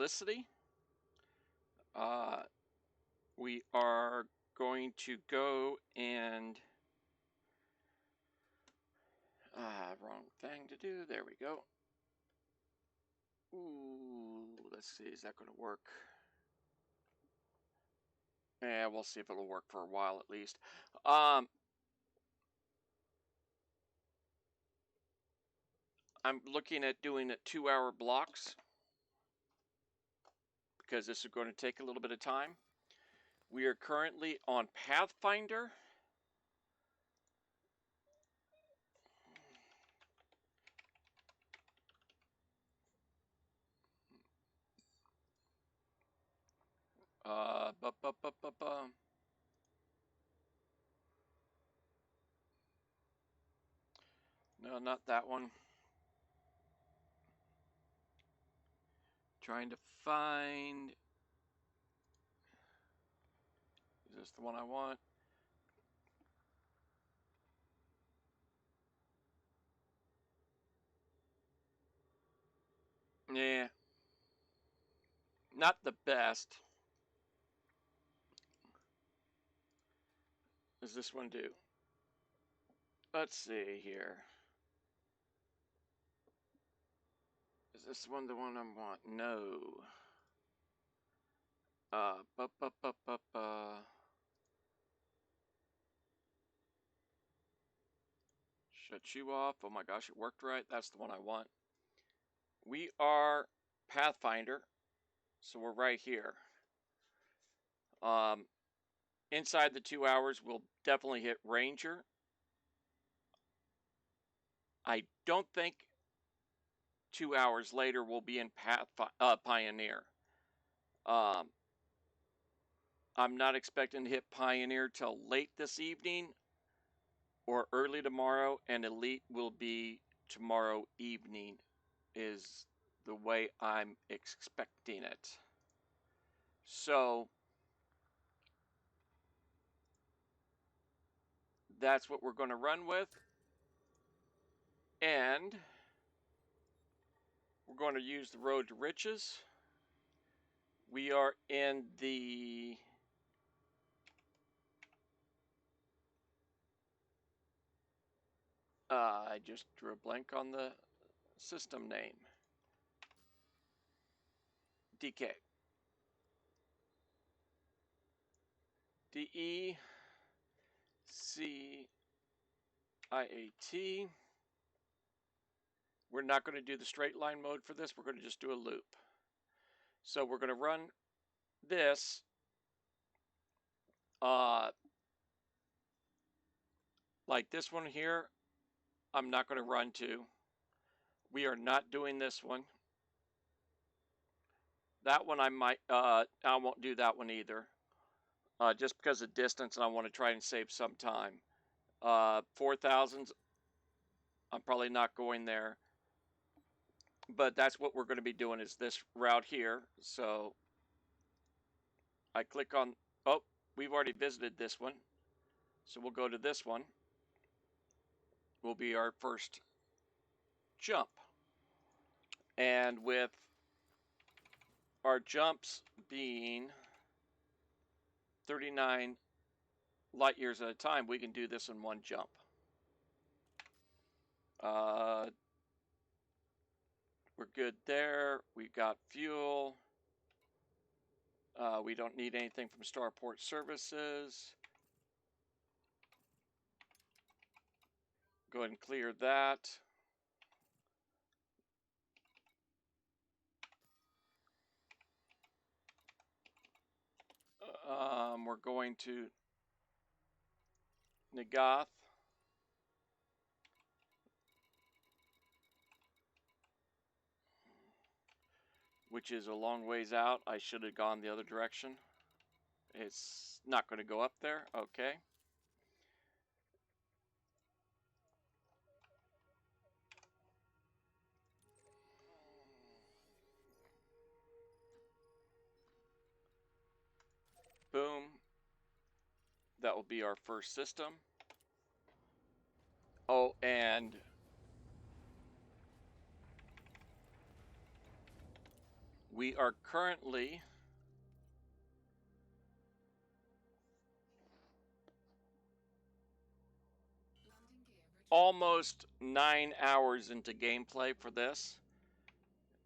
Felicity. We are going to go and wrong thing to do. There we go. Ooh, let's see. Is that going to work? Yeah, we'll see if it'll work for a while at least. I'm looking at doing it 2-hour blocks because this is going to take a little bit of time. We are currently on Pathfinder. Uh, bu- bu- bu- bu- bu. No, not that one. Trying to find. Is this the one I want? Yeah. Not the best. Does this one do? Let's see here. Is this one the one I want? No. Bu- bu- bu- bu- bu. Shut you off. Oh my gosh, it worked right. That's the one I want. We are Pathfinder, so we're right here. Inside the 2 hours, we'll definitely hit Ranger. I don't think 2 hours later we'll be in Pioneer. I'm not expecting to hit Pioneer till late this evening or early tomorrow, and Elite will be tomorrow evening, is the way I'm expecting it. So that's what we're going to run with. And we're going to use the road to riches. We are in the I just drew a blank on the system name. DK. DECIAT. We're not going to do the straight line mode for this. We're going to just do a loop. So we're going to run this like this one here. I'm not going to run to. We are not doing this one. That one I won't do that one either. Just because of distance, and I want to try and save some time. 4,000s, I'm probably not going there. But that's what we're going to be doing, is this route here. So I click on, oh, we've already visited this one. So we'll go to this one. Will be our first jump. And with our jumps being 39 light years at a time, we can do this in one jump. We're good there. We've got fuel. We don't need anything from Starport Services. Go ahead and clear that. We're going to Nagath. Which is a long ways out. I should have gone the other direction. It's not going to go up there. Okay. Boom. That will be our first system. Oh, and We are currently almost 9 hours into gameplay for this.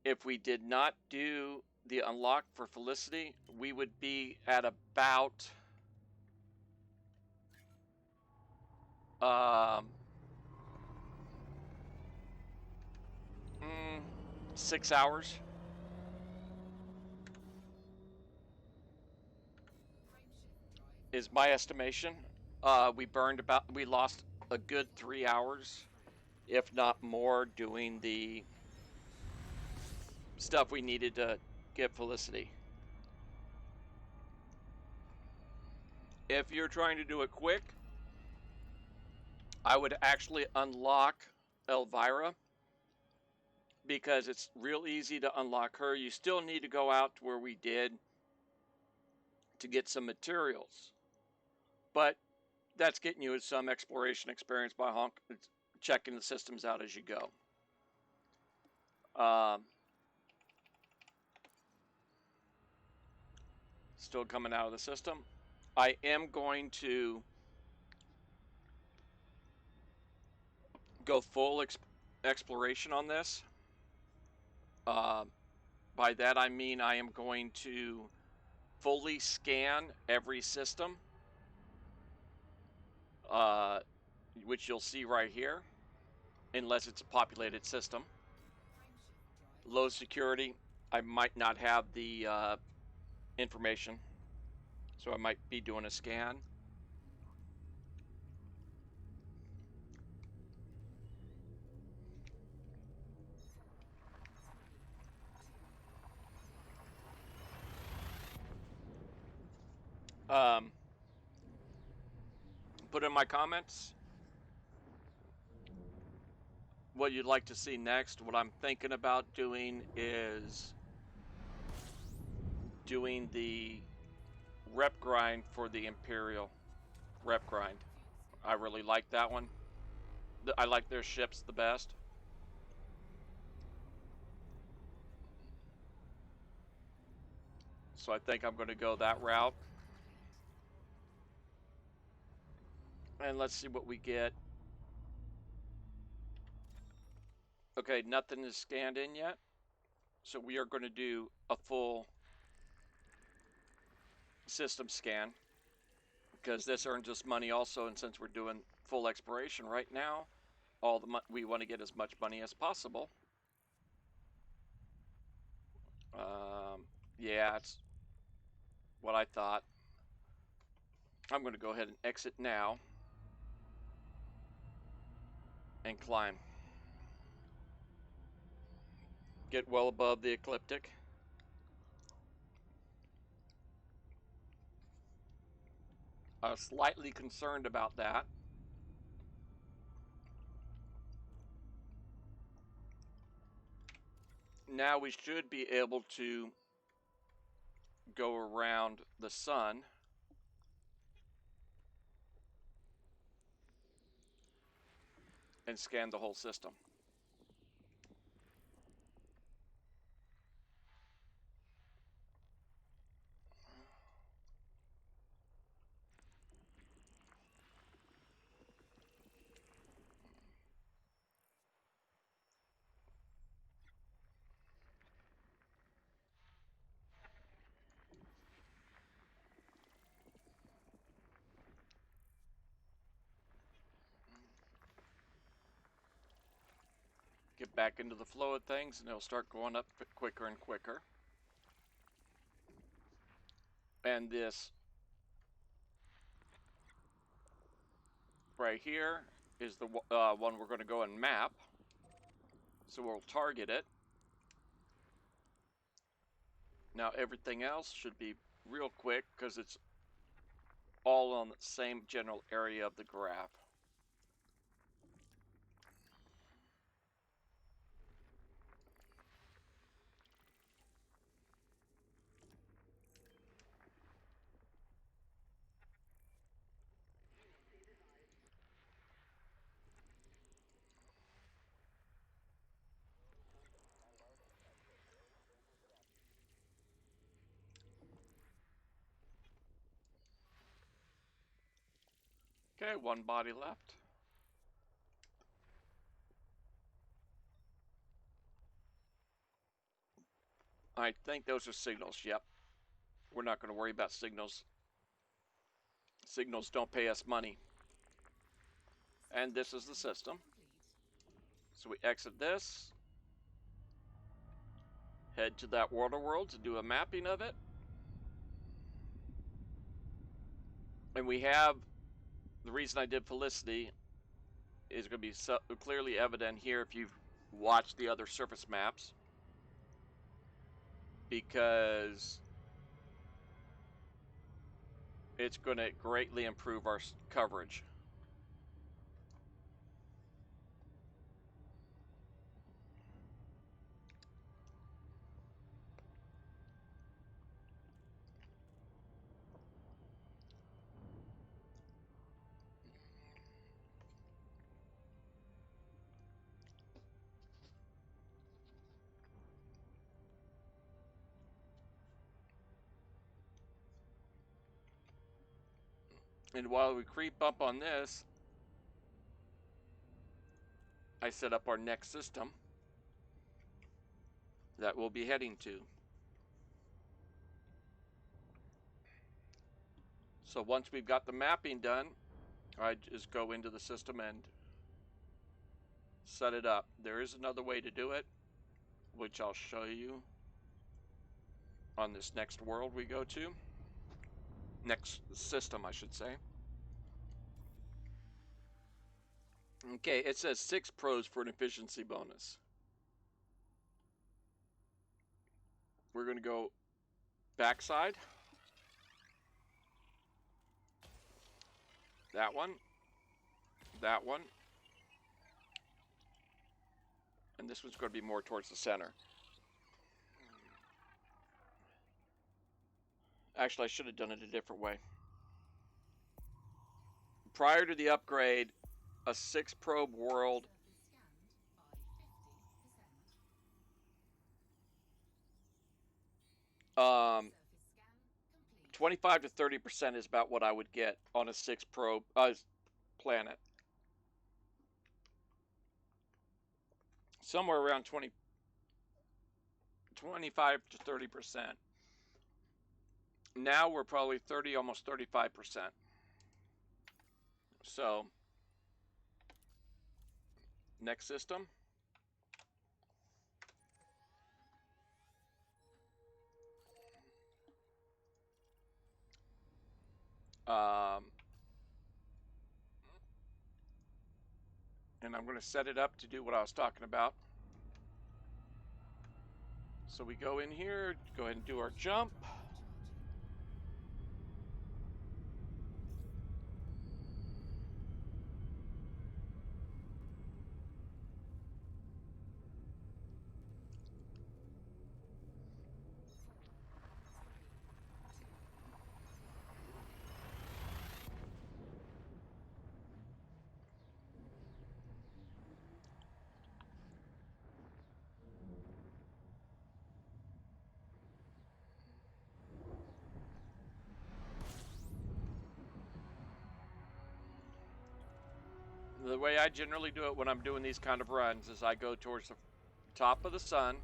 If we did not do the unlock for Felicity, we would be at about um, 6 hours is my estimation. We lost a good 3 hours, if not more, doing the stuff we needed to get Felicity. If you're trying to do it quick, I would actually unlock Elvira because it's real easy to unlock her. You still need to go out to where we did to get some materials, but that's getting you some exploration experience by checking the systems out as you go. Still coming out of the system. I am going to go full exploration on this. By that I mean I am going to fully scan every system, which you'll see right here, unless it's a populated system. Low security, I might not have the information, so I might be doing a scan. Put in my comments what you'd like to see next. What I'm thinking about doing is doing the rep grind for the Imperial rep grind. I really like that one. I like their ships the best. So I think I'm going to go that route. And let's see what we get. Okay, nothing is scanned in yet. So we are going to do a full system scan because this earns us money also. And since we're doing full exploration right now, we want to get as much money as possible. Yeah, it's what I thought. I'm going to go ahead and exit now and climb. Get well above the ecliptic. I was slightly concerned about that. Now we should be able to go around the sun and scan the whole system. Get back into the flow of things and it'll start going up quicker and quicker. And this right here is the one we're going to go and map. So we'll target it. Now everything else should be real quick because it's all on the same general area of the graph. Okay, one body left. I think those are signals. Yep. We're not going to worry about signals. Signals don't pay us money. And this is the system. So we exit this. Head to that world to do a mapping of it. And we have, the reason I did Felicity is going to be clearly evident here if you've watched the other surface maps, because it's going to greatly improve our coverage. And while we creep up on this, I set up our next system that we'll be heading to. So once we've got the mapping done, I just go into the system and set it up. There is another way to do it, which I'll show you on this next world we go to. Next system, I should say. Okay, it says 6 pros for an efficiency bonus. We're going to go backside. That one. That one. And this one's going to be more towards the center. Actually, I should have done it a different way. Prior to the upgrade, a 6 probe world 25 to 30% is about what I would get on a 6 probe planet. Somewhere around 25 to 30%. Now we're probably 30, almost 35%. So, next system. And I'm going to set it up to do what I was talking about. So we go in here, go ahead and do our jump. The way I generally do it when I'm doing these kind of runs is I go towards the top of the sun.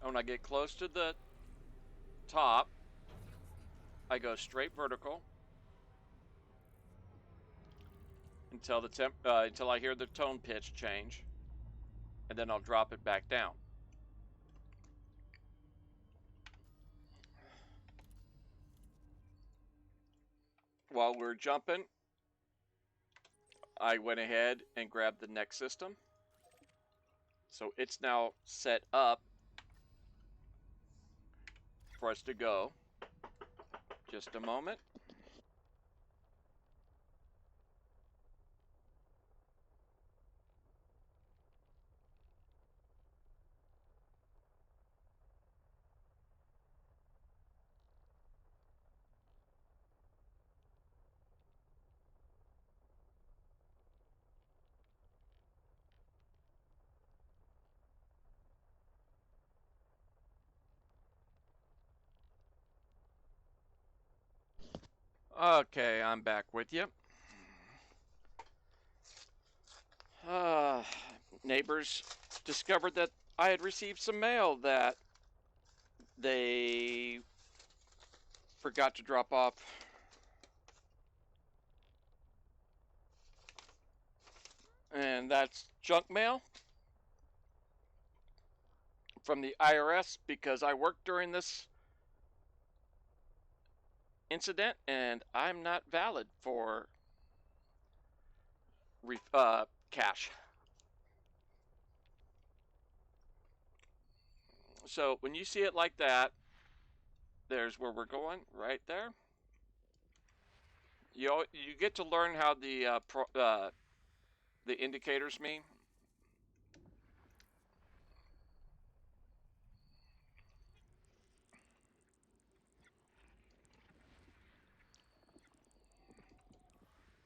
And when I get close to the top, I go straight vertical until until I hear the tone pitch change, and then I'll drop it back down. While we're jumping, I went ahead and grabbed the next system. So it's now set up for us to go. Just a moment. Okay, I'm back with you. Uh, Neighbors discovered that I had received some mail that they forgot to drop off. And that's junk mail from the IRS because I worked during this incident and I'm not valid for cash. So when you see it like that, there's where we're going right there. You get to learn how the indicators mean.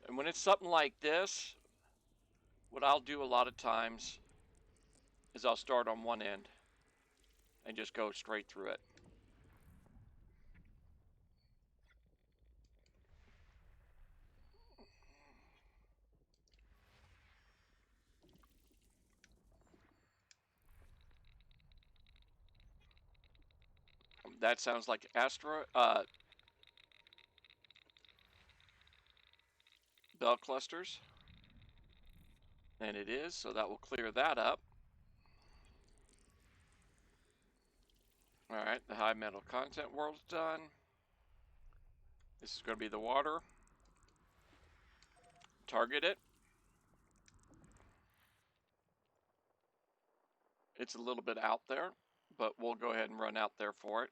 And when it's something like this, what I'll do a lot of times is I'll start on one end and just go straight through it. That sounds like bell clusters, and it is, so that will clear that up. All right, the high metal content world's done. This is going to be the water. Target it. It's a little bit out there, but we'll go ahead and run out there for it.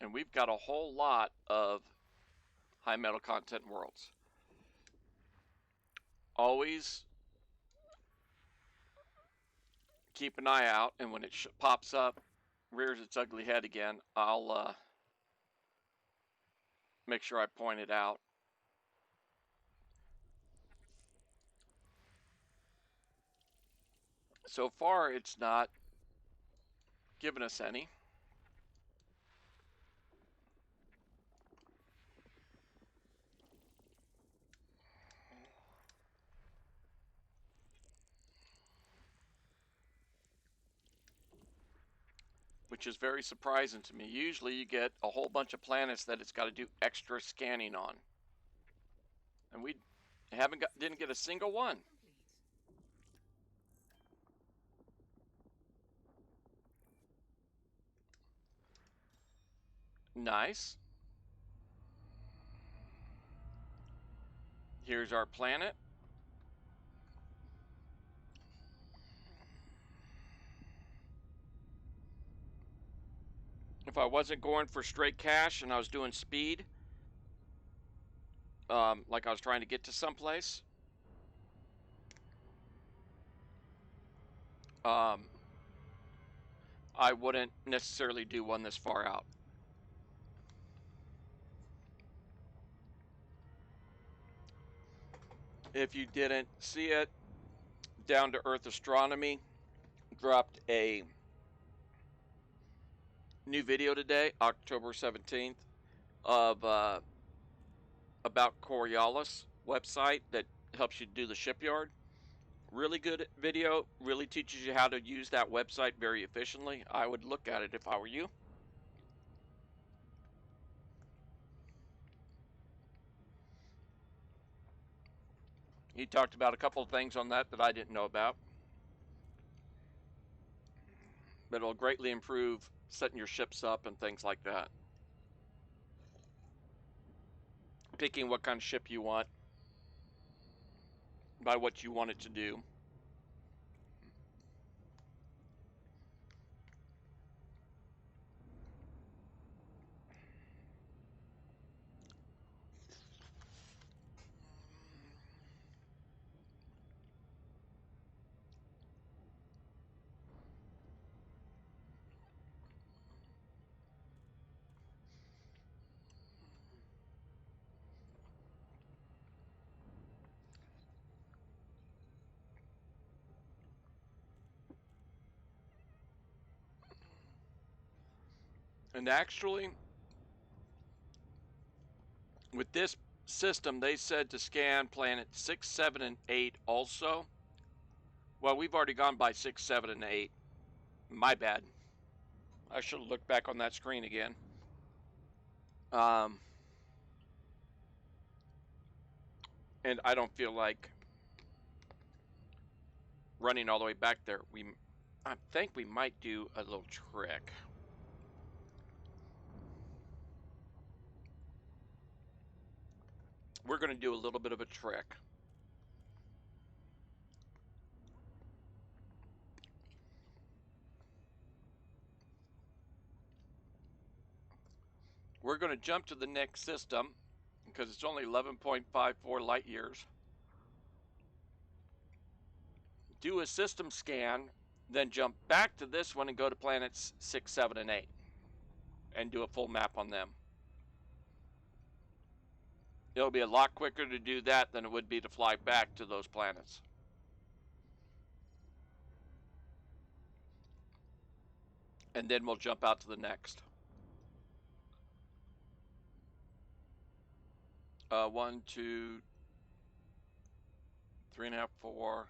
And we've got a whole lot of high metal content worlds. Always keep an eye out, and when it pops up, rears its ugly head again, I'll make sure I point it out. So far, it's not given us any. Which is very surprising to me. Usually you get a whole bunch of planets that it's got to do extra scanning on. And we didn't get a single one. Nice. Here's our planet. If I wasn't going for straight cash and I was doing speed, like I was trying to get to someplace, I wouldn't necessarily do one this far out. If you didn't see it, Down to Earth Astronomy dropped a new video today, October 17th, of about Coriolis website that helps you do the shipyard. Really good video, really teaches you how to use that website very efficiently. I would look at it if I were you. He talked about a couple of things on that I didn't know about. But it'll greatly improve setting your ships up and things like that. Picking what kind of ship you want by what you want it to do. And actually, with this system, they said to scan planet 6, 7, and 8 also. Well, we've already gone by 6, 7, and 8. My bad. I should have looked back on that screen again. And I don't feel like running all the way back there. I think we might do a little trick. We're going to do a little bit of a trick. We're going to jump to the next system because it's only 11.54 light years. Do a system scan, then jump back to this one and go to planets 6, 7, and 8 and do a full map on them. It'll be a lot quicker to do that than it would be to fly back to those planets. And then we'll jump out to the next. 1, 2, 3.5, 4,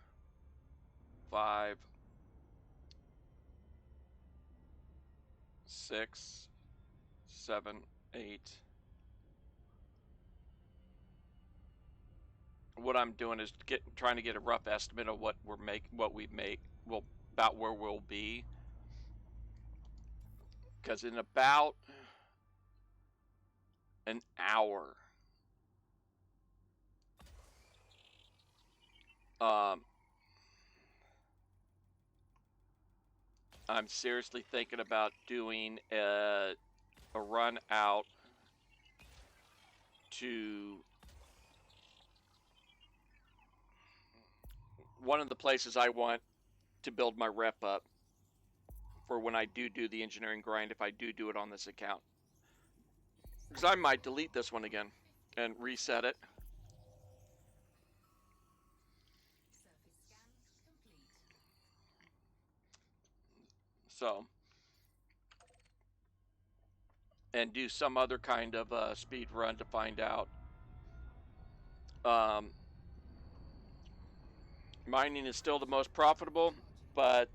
5, 6, 7, 8. What I'm doing is trying to get a rough estimate of what we've made, well, about where we'll be. Because in about an hour, I'm seriously thinking about doing a run out to one of the places I want to build my rep up for when I do the engineering grind, if I do it on this account. Because I might delete this one again and reset it. So, and do some other kind of speed run to find out. Mining is still the most profitable, but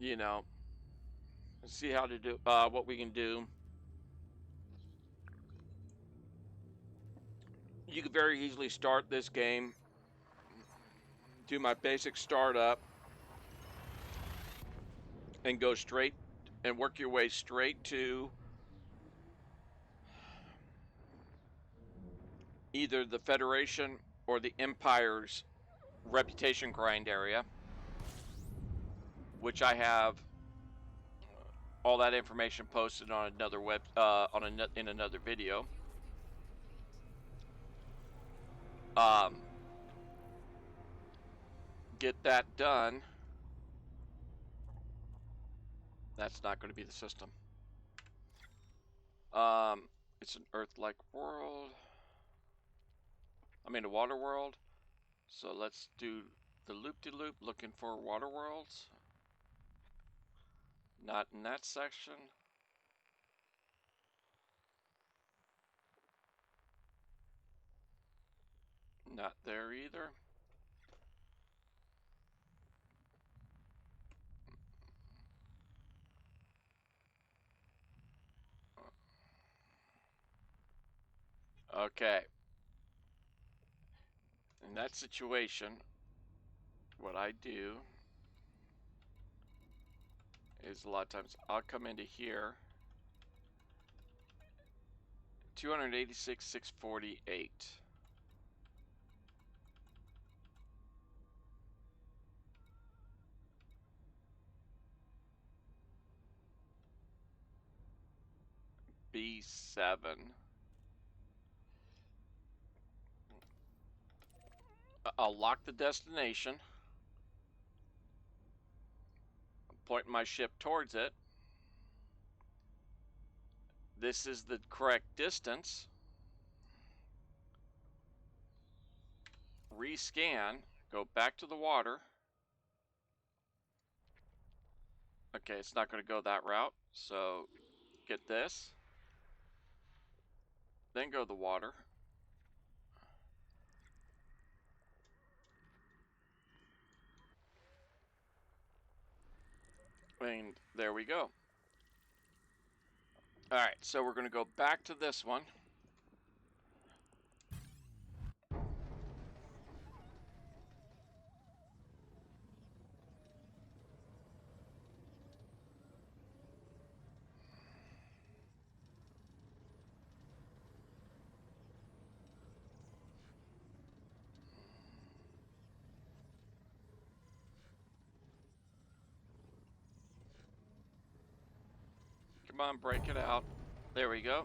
you know, see how to do what we can do. You could very easily start this game, do my basic startup, and go straight and work your way straight to either the Federation or the Empire's reputation grind area, which I have all that information posted on another in another video. Get that done. That's not going to be the system. It's an Earth-like world. I mean, a water world. So let's do the loop-de-loop, looking for water worlds. Not in that section. Not there either. Okay. In that situation, what I do is a lot of times I'll come into here. 286, 648. B7. I'll lock the destination. Point my ship towards it. This is the correct distance. Rescan. Go back to the water. Okay, it's not going to go that route. So get this. Then go the water. And there we go. Alright, so we're going to go back to this one. Come on, break it out. There we go.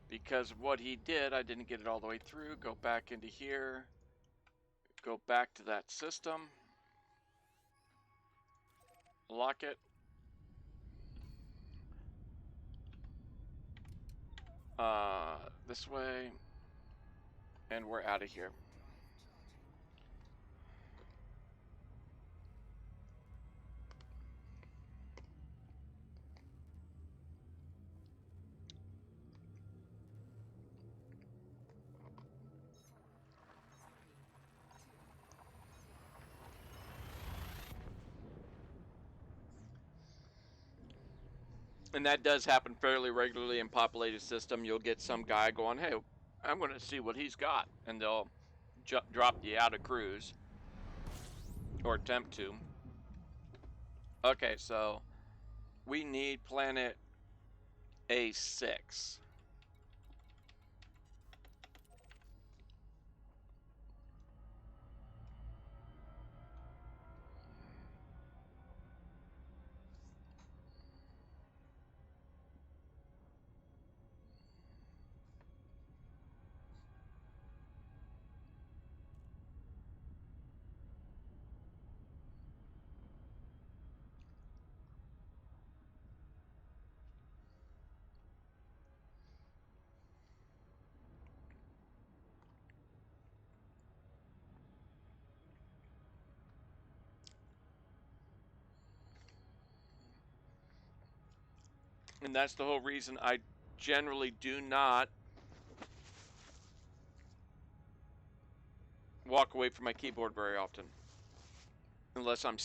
Because of what he did, I didn't get it all the way through. Go back into here. Go back to that system. Lock it. This way. And we're out of here. And that does happen fairly regularly in populated system. You'll get some guy going, hey, I'm going to see what he's got. And they'll drop you out of cruise. Or attempt to. Okay, so we need planet A6. And that's the whole reason I generally do not walk away from my keyboard very often. Unless I'm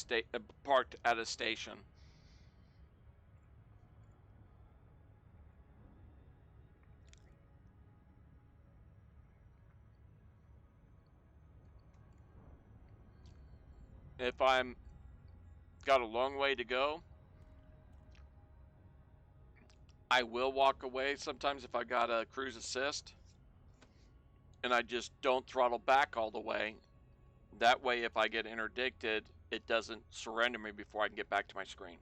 parked at a station. If I'm got a long way to go, I will walk away sometimes if I got a cruise assist. And I just don't throttle back all the way. That way, if I get interdicted, it doesn't surrender me before I can get back to my screen.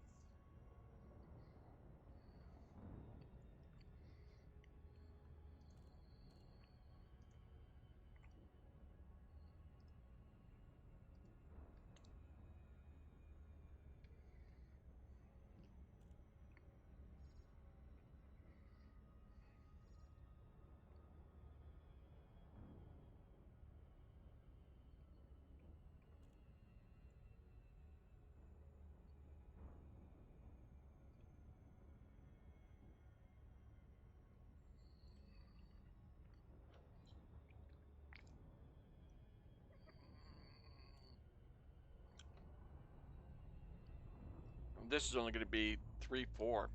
This is only going to be 3, 4,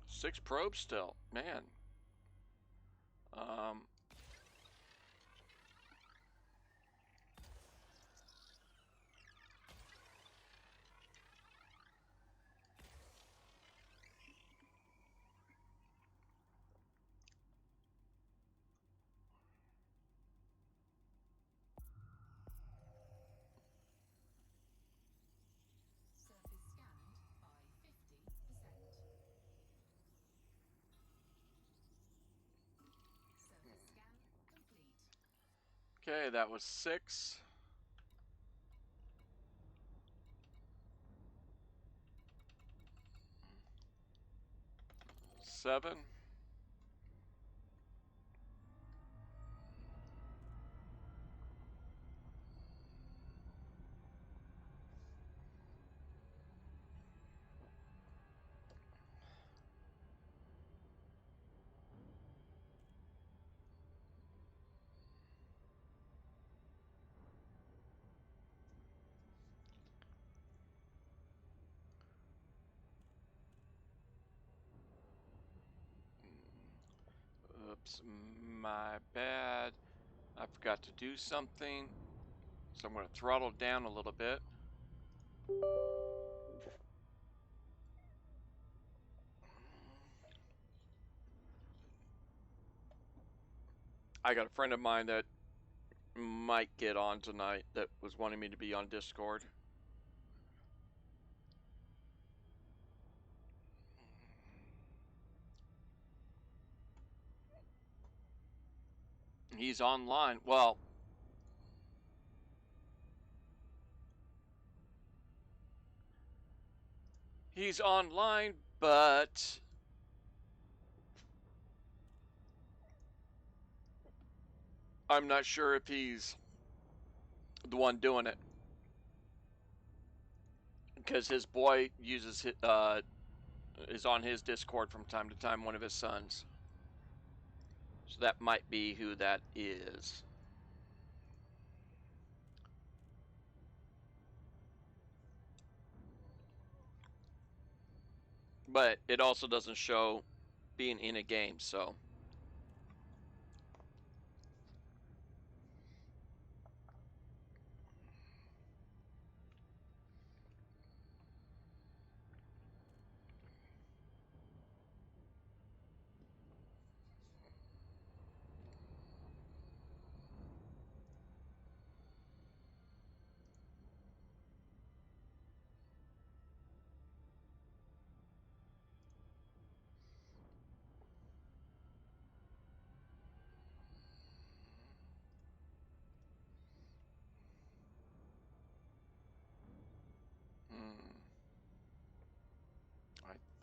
6 probes still. Man. Okay, that was 6. 7. Oops, my bad. I forgot to do something. So I'm going to throttle down a little bit. I got a friend of mine that might get on tonight that was wanting me to be on Discord. He's online. Well, he's online, but I'm not sure if he's the one doing it. Because his boy uses is on his Discord from time to time, one of his sons. So that might be who that is. But it also doesn't show being in a game, so.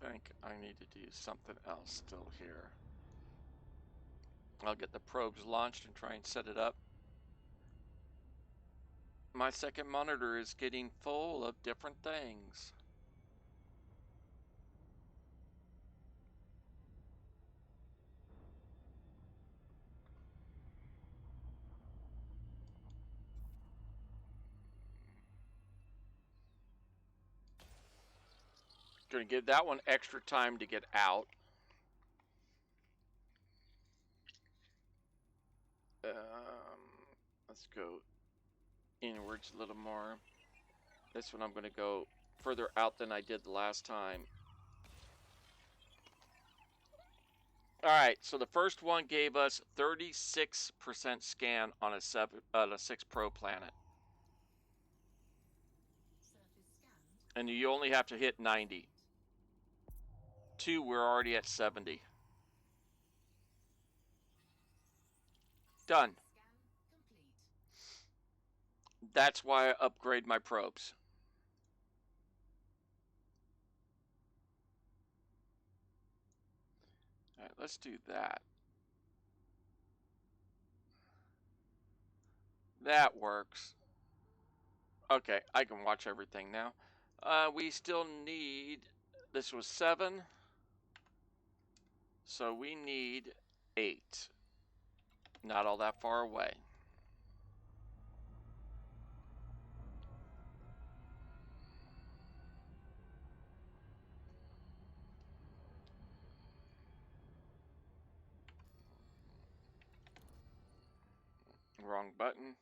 I think I need to do something else still here. I'll get the probes launched and try and set it up. My second monitor is getting full of different things. Gonna give that one extra time to get out. Let's go inwards a little more. This one I'm going to go further out than I did the last time. All right, so the first one gave us 36% scan on a 6 Pro planet. And you only have to hit 90. 2, we're already at 70. Done. That's why I upgrade my probes. All right, let's do that. That works. Okay, I can watch everything now. We still need, this was 7, so we need 8. Not all that far away. Wrong button.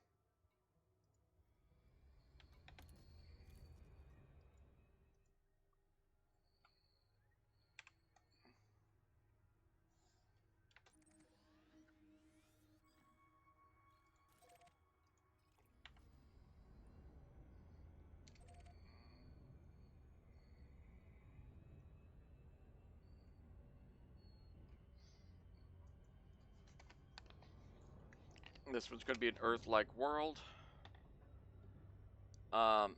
This one's going to be an Earth-like world. All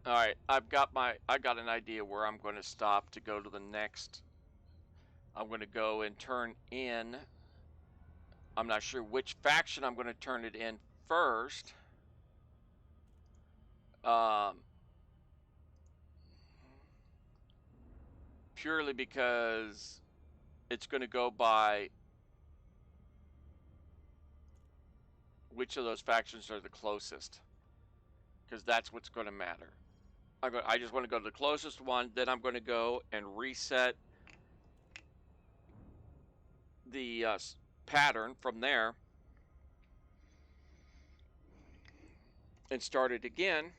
right, I got an idea where I'm going to stop to go to the next. I'm going to go and turn in. I'm not sure which faction I'm going to turn it in first. Purely because it's going to go by which of those factions are the closest, because that's what's going to matter. I just want to go to the closest one. Then I'm going to go and reset the pattern from there and start it again.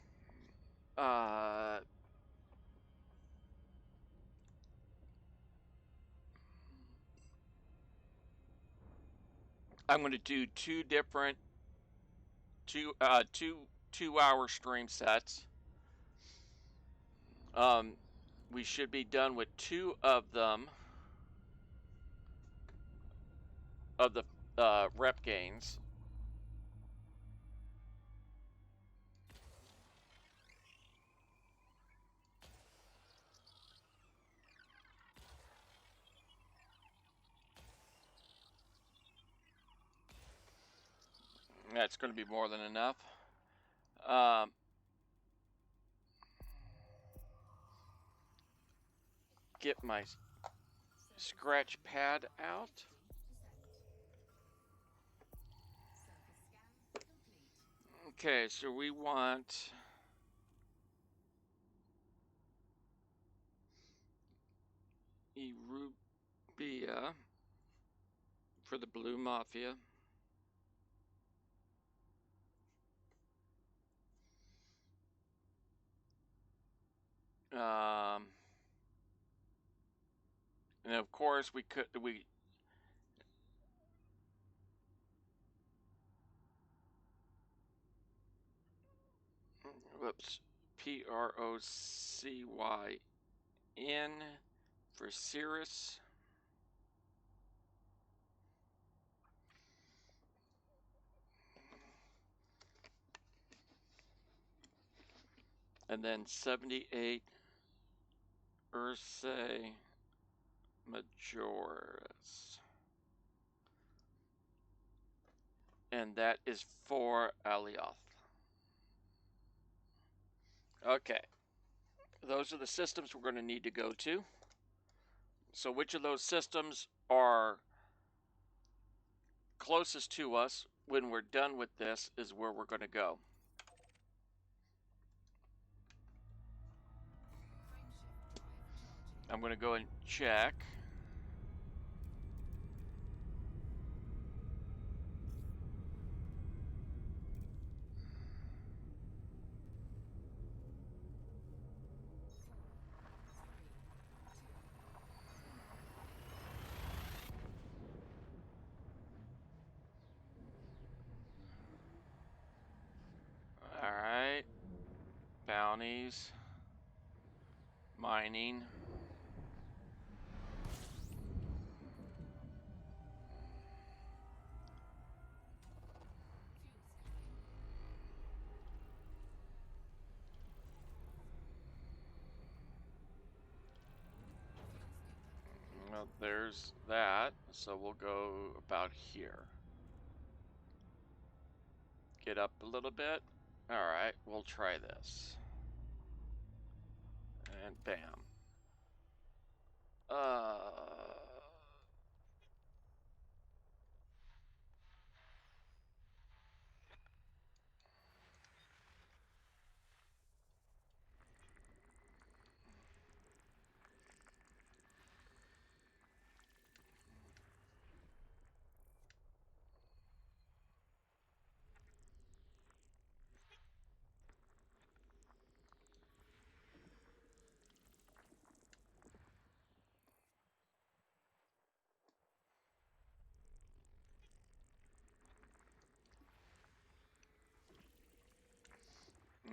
I'm going to do two different 2-hour stream sets. We should be done with 2 of them, of the rep gains. That's going to be more than enough. Get my scratch pad out. Okay, so we want Erubia for the Blue Mafia. And of course we whoops, Procyn for Cirrus. And then 78 Ursae Majoris. And that is for Alioth. Okay. Those are the systems we're going to need to go to. So which of those systems are closest to us when we're done with this is where we're going to go. I'm going to go and check. All right. Bounties. Mining. Well, there's that. So we'll go about here. Get up a little bit. All right, we'll try this. And bam.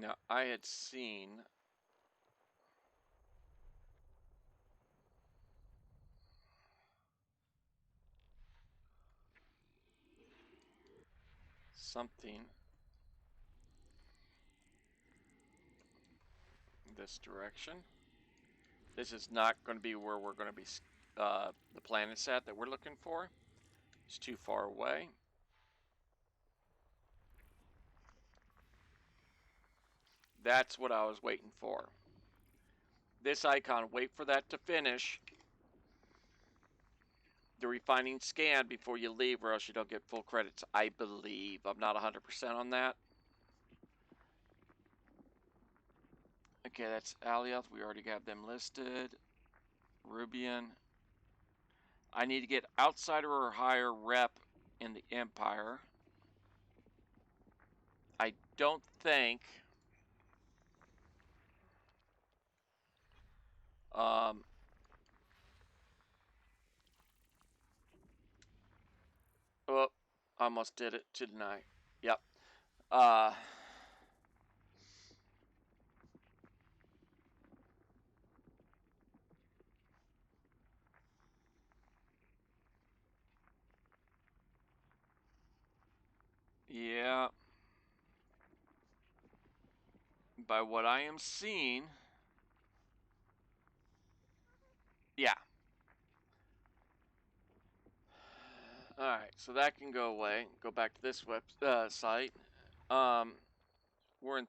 Now, I had seen something this direction. This is not going to be where we're going to be, the planet set that we're looking for. It's too far away. That's what I was waiting for. This icon, wait for that to finish. the refining scan before you leave, or else you don't get full credits, I believe. I'm not 100% on that. Okay, that's Alioth. We already have them listed. Rubian. I need to get outsider or higher rep in the Empire. I don't think um, oh, almost did it tonight. Yep. Uh, yeah. By what I am seeing, yeah. All right, so that can go away. Go back to this website. We're in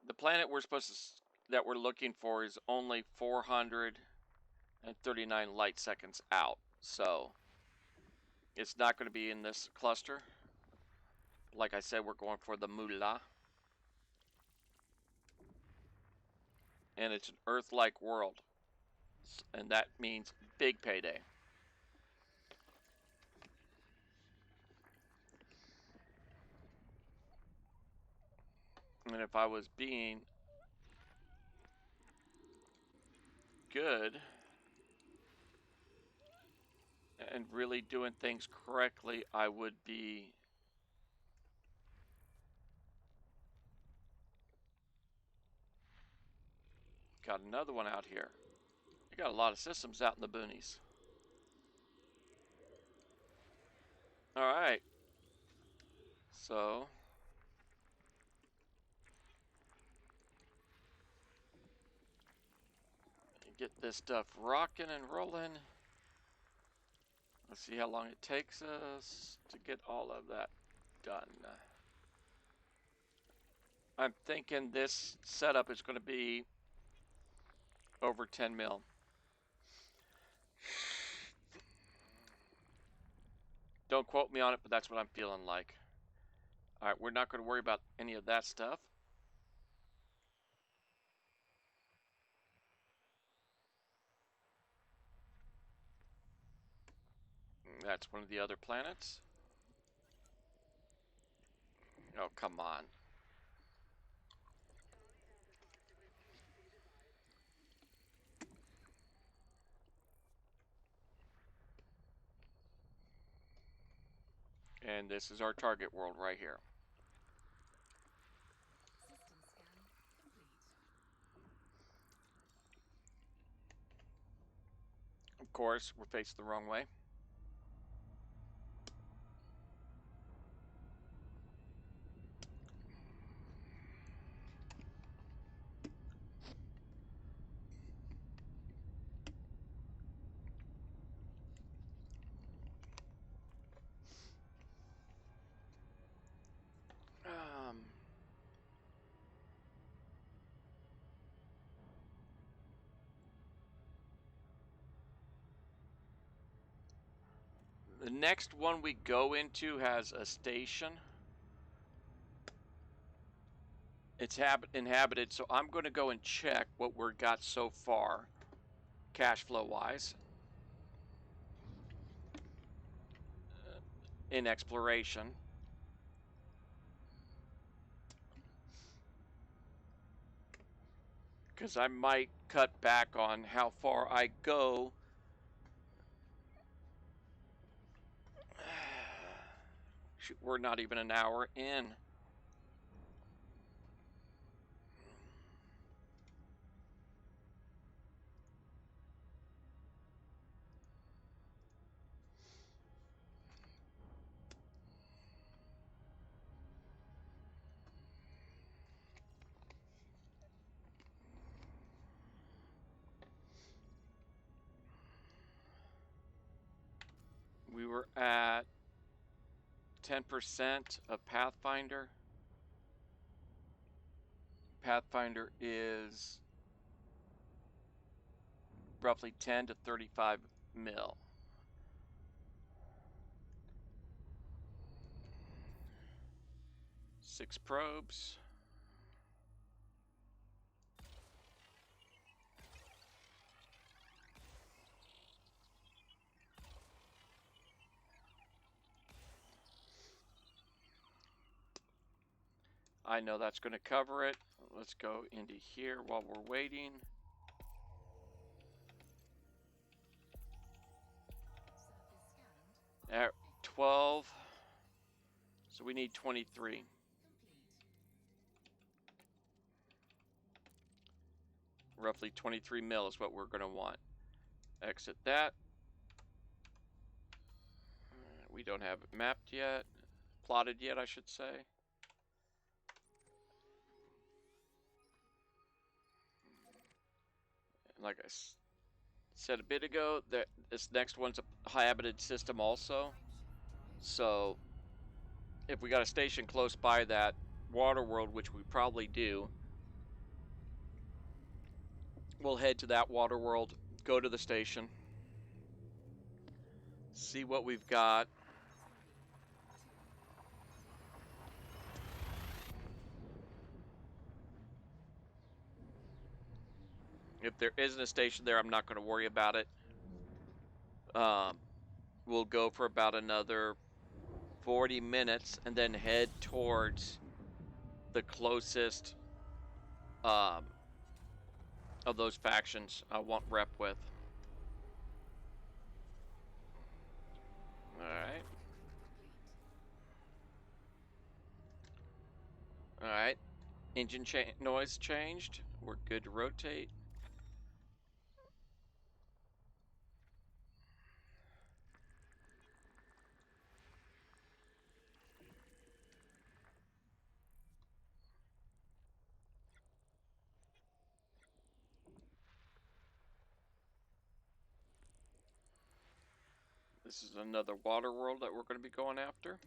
the planet we're supposed to that we're looking for is only 439 light seconds out. So it's not going to be in this cluster. Like I said, we're going for the Mullah. And it's an Earth-like world. And that means big payday. And if I was being good and really doing things correctly, I would be got another one out here. I got a lot of systems out in the boonies. All right. So get this stuff rocking and rolling. Let's see how long it takes us to get all of that done. I'm thinking this setup is going to be over 10 mil. Don't quote me on it, but that's what I'm feeling like. All right, we're not going to worry about any of that stuff. That's one of the other planets. Oh, come on. And this is our target world right here. Of course, we're facing the wrong way. The next one we go into has a station. It's inhabited, so I'm going to go and check what we've got so far, cash flow wise, in exploration. Because I might cut back on how far I go. We're not even an hour in. We were at 10% of Pathfinder. Pathfinder is roughly 10 to 35 mil. 6 probes. I know that's going to cover it. Let's go into here while we're waiting. At 12. So we need 23. Roughly 23 mil is what we're going to want. Exit that. We don't have it mapped yet. Plotted yet, I should say. Like I said a bit ago, that this next one's a habited system also. So if we got a station close by that water world, which we probably do, we'll head to that water world, go to the station, see what we've got. If there isn't a station there, I'm not going to worry about it. We'll go for about another 40 minutes and then head towards the closest of those factions I want rep with. Alright. Alright. Engine noise changed. We're good to rotate. This is another water world that we're going to be going after.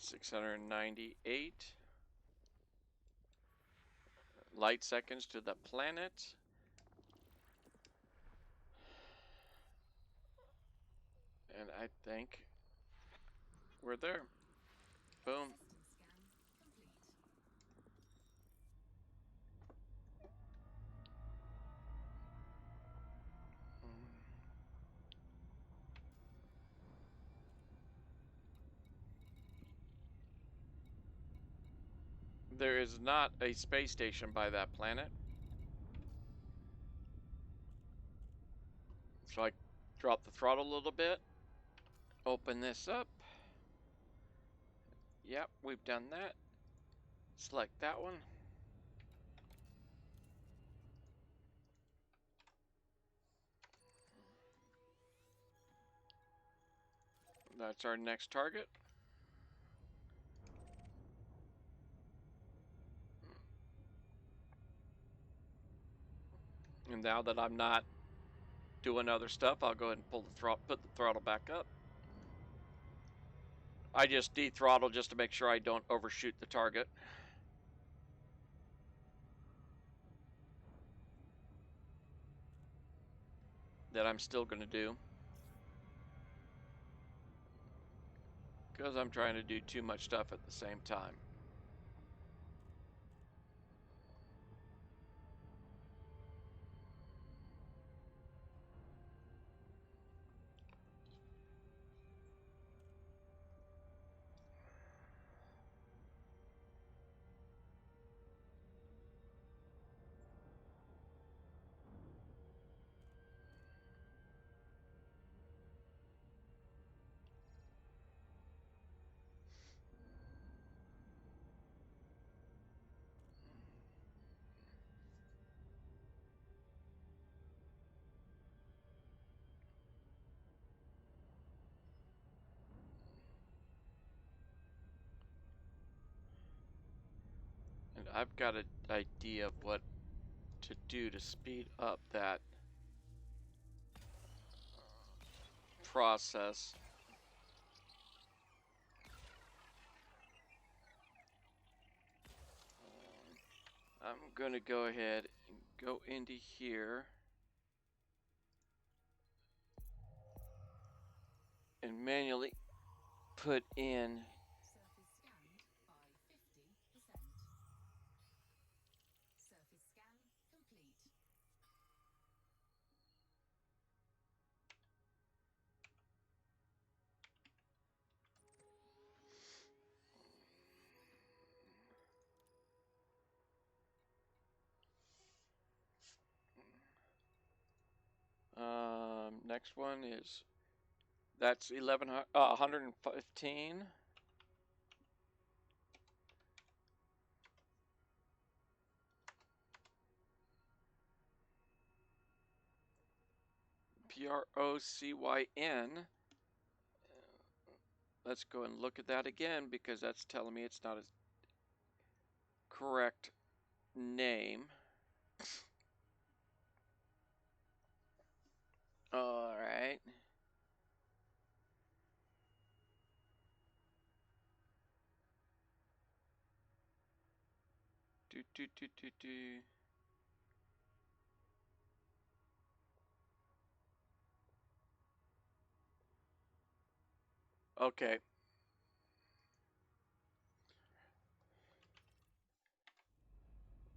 $698 light seconds to the planet. And I think we're there. Boom. There is not a space station by that planet. So I drop the throttle a little bit. Open this up. Yep, we've done that. Select that one. That's our next target. And now that I'm not doing other stuff, I'll go ahead and put the throttle back up. I just dethrottle just to make sure I don't overshoot the target. That I'm still going to do. Because I'm trying to do too much stuff at the same time. I've got an idea of what to do to speed up that process. I'm gonna go ahead and go into here and manually put in Surface scanned by 50%. Surface scan complete. next one is that's 115. PROCYN. Let's go and look at that again because that's telling me it's not a correct name. All right. Do. Okay.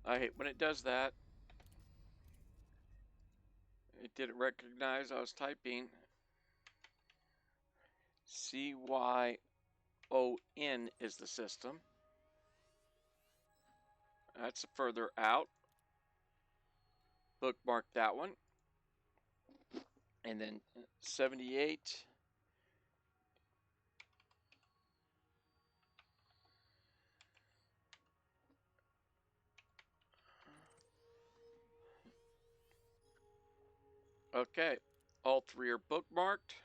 I hate when it does that. It didn't recognize I was typing. CYON is the system. That's further out. Bookmark that one. And then 78. Okay. All three are bookmarked.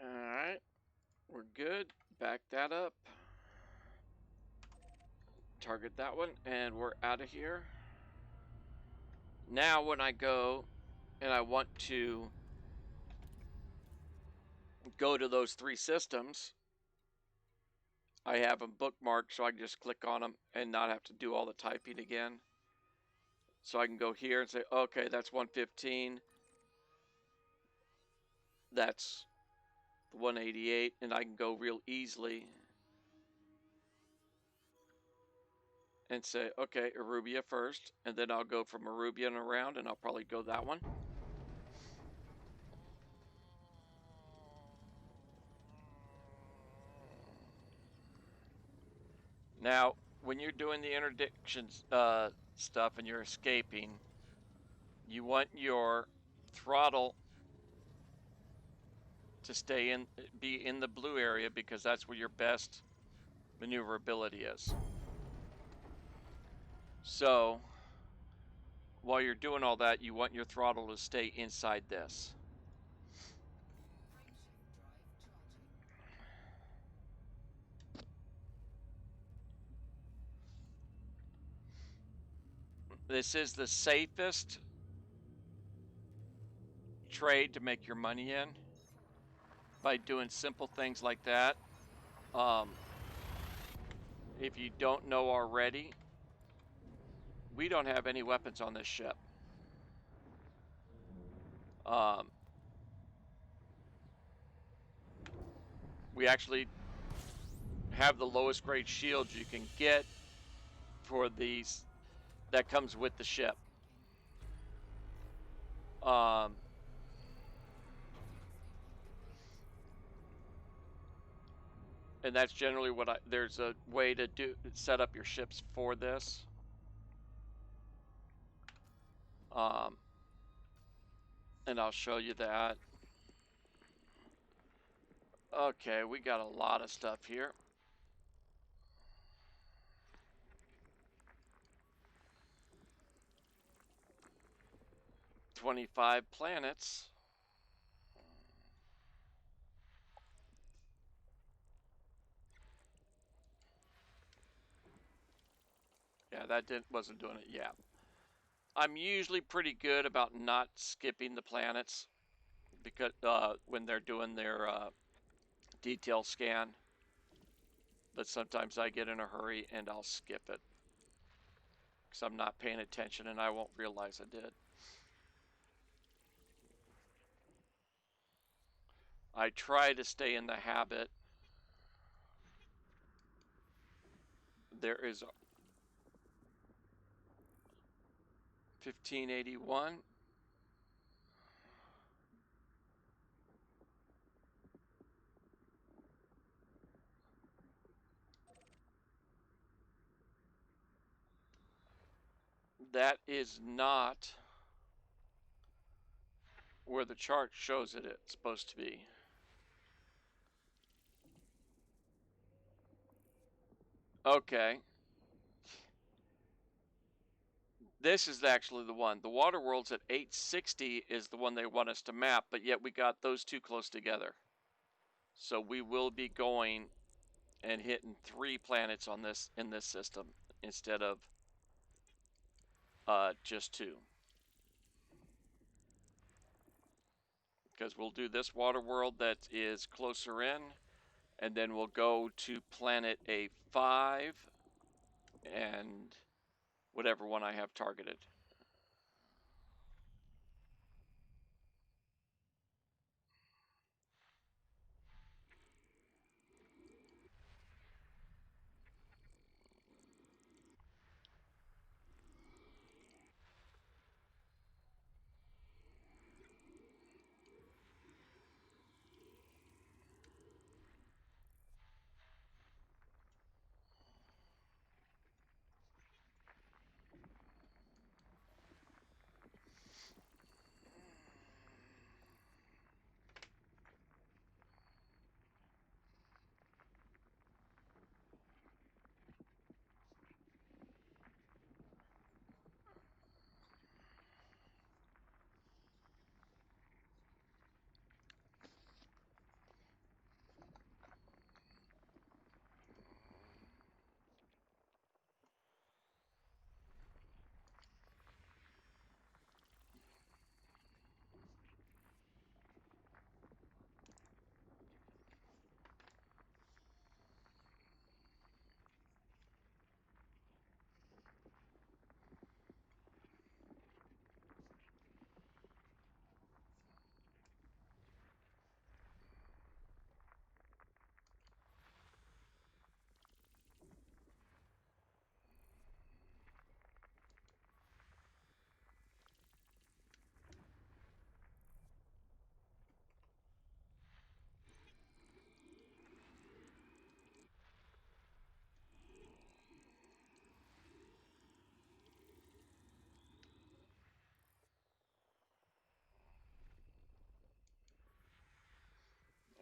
All right. We're good. Back that up. Target that one. And we're out of here. Now when I go and I want to go to those three systems, I have them bookmarked so I can just click on them and not have to do all the typing again. So I can go here and say, okay, that's 115. That's 188. And I can go real easily and say, okay, Arubia first. And then I'll go from Arubia and around, and I'll probably go that one. Now, when you're doing the interdiction stuff and you're escaping, you want your throttle to be in the blue area because that's where your best maneuverability is. So while you're doing all that, you want your throttle to stay inside this. Frameshift drive charging. This is the safest trade to make your money in by doing simple things like that. If you don't know already, we don't have any weapons on this ship. We actually have the lowest grade shields you can get for these that comes with the ship. And that's generally what there's a way to set up your ships for this. And I'll show you that. Okay, we got a lot of stuff here. $25 planets. Yeah, that wasn't doing it. Yeah. I'm usually pretty good about not skipping the planets because when they're doing their detail scan, but sometimes I get in a hurry and I'll skip it because I'm not paying attention and I won't realize I did. I try to stay in the habit. There is 1581. That is not where the chart shows it's supposed to be. Okay. This is actually the one. The water world's at 860 is the one they want us to map, but yet we got those two close together. So we will be going and hitting 3 planets on this in this system instead of just 2. Because we'll do this water world that is closer in, and then we'll go to planet A5 and whatever one I have targeted.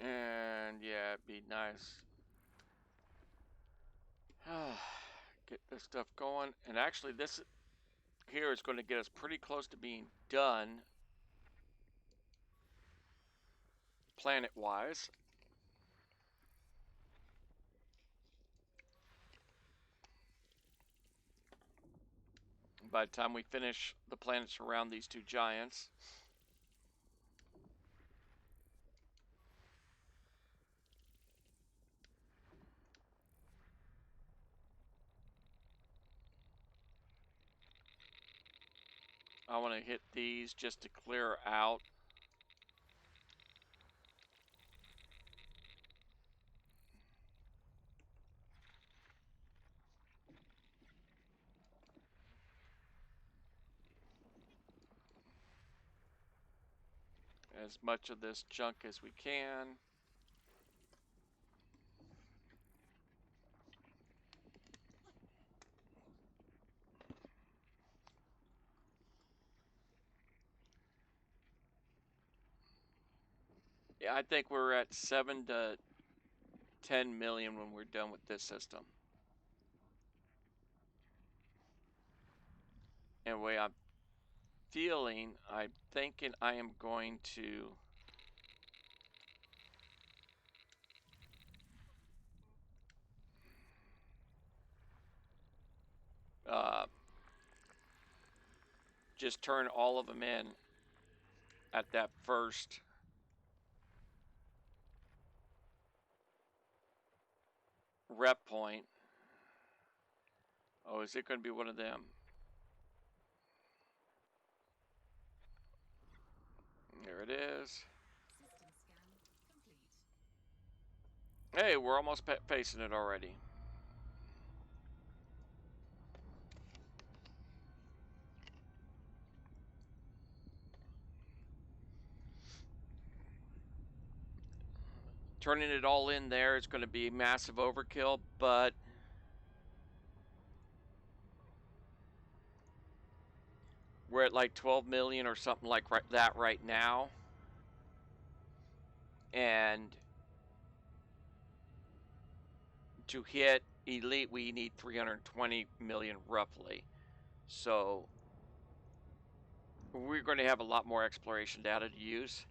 And yeah, it'd be nice. Get this stuff going. And actually, this here is going to get us pretty close to being done planet-wise. By the time we finish the planets around these 2 giants. I want to hit these just to clear out. As much of this junk as we can. Yeah, I think we're at 7 to 10 million when we're done with this system. And the way I'm feeling, I'm thinking I am going to uh, just turn all of them in at that first rep point. Oh, is it going to be one of them? There it is. System scan complete. Hey, we're almost facing it already. Turning it all in there is going to be massive overkill, but we're at like 12 million or something like that right now. And to hit elite, we need 320 million roughly. So we're going to have a lot more exploration data to use.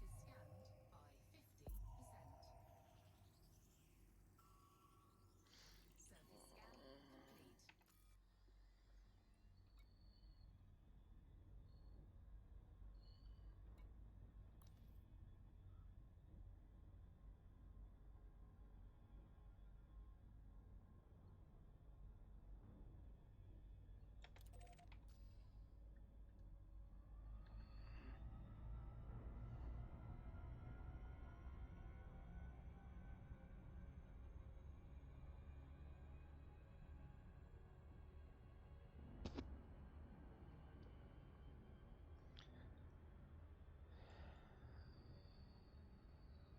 Surface scanned by 50%. Surface scan complete.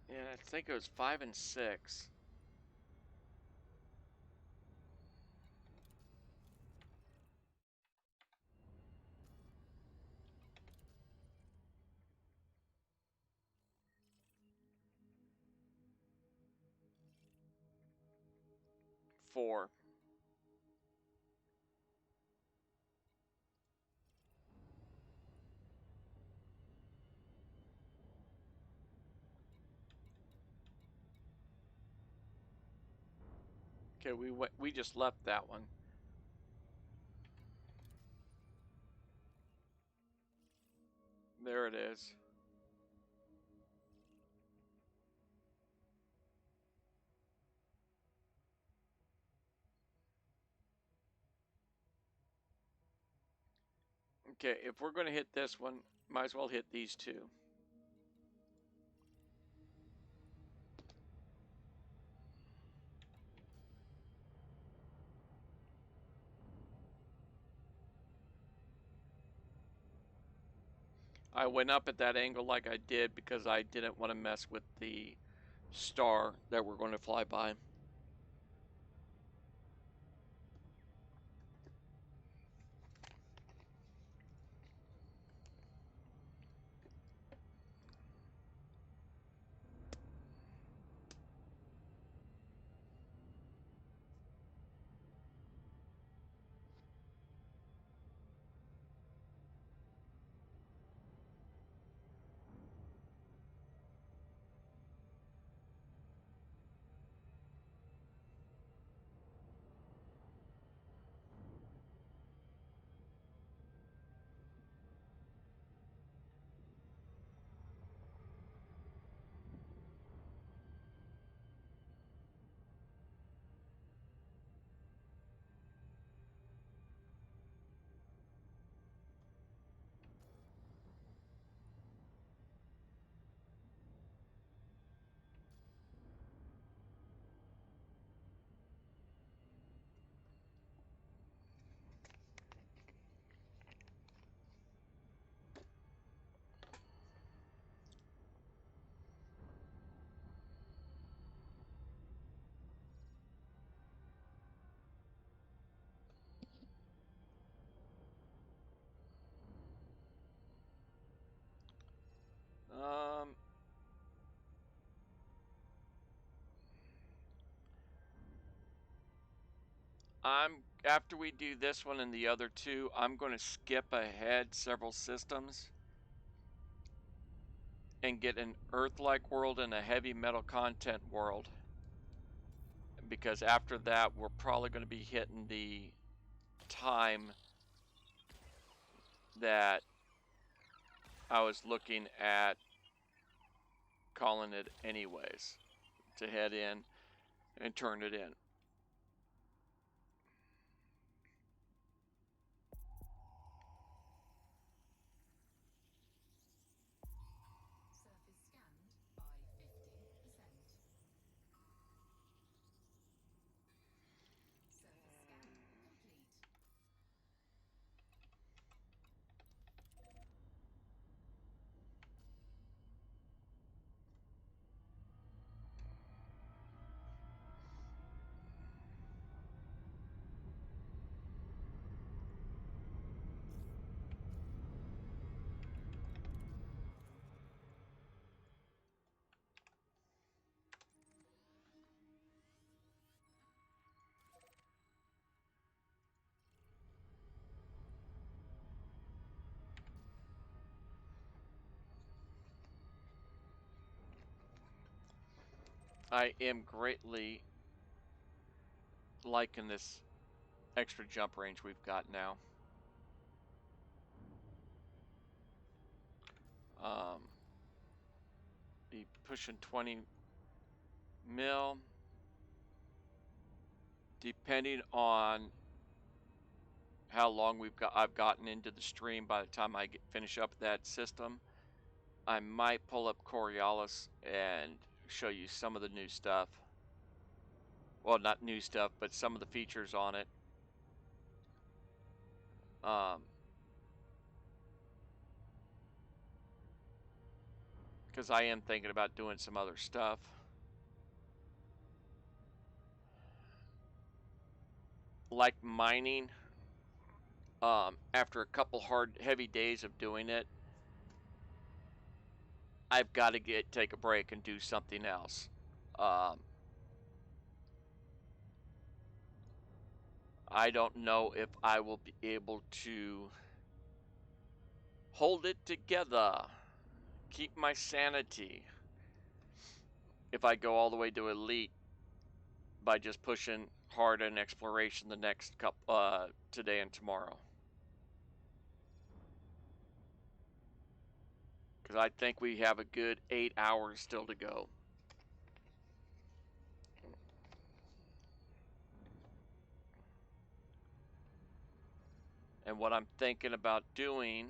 Yeah, I think it was 5 and 6. Four. Okay, we just left that one. There it is. Okay, if we're going to hit this one, might as well hit these two. I went up at that angle like I did because I didn't want to mess with the star that we're going to fly by. Um, after we do this one and the other two, I'm going to skip ahead several systems and get an Earth-like world and a heavy metal content world. Because after that, we're probably going to be hitting the time that I was looking at calling it anyways, to head in and turn it in. Surface scanned by 50%. Surface scan complete. I am greatly liking this extra jump range we've got now. Be pushing 20 mil, depending on how long I've gotten into the stream. By the time I finish up that system, I might pull up Coriolis and show you some of the new stuff. Well, not new stuff, but some of the features on it. Because I am thinking about doing some other stuff. Like mining. After a couple heavy days of doing it, I've got to take a break and do something else. I don't know if I will be able to hold it together, keep my sanity, if I go all the way to elite by just pushing hard in exploration the next couple today and tomorrow. Because I think we have a good 8 hours still to go. And what I'm thinking about doing,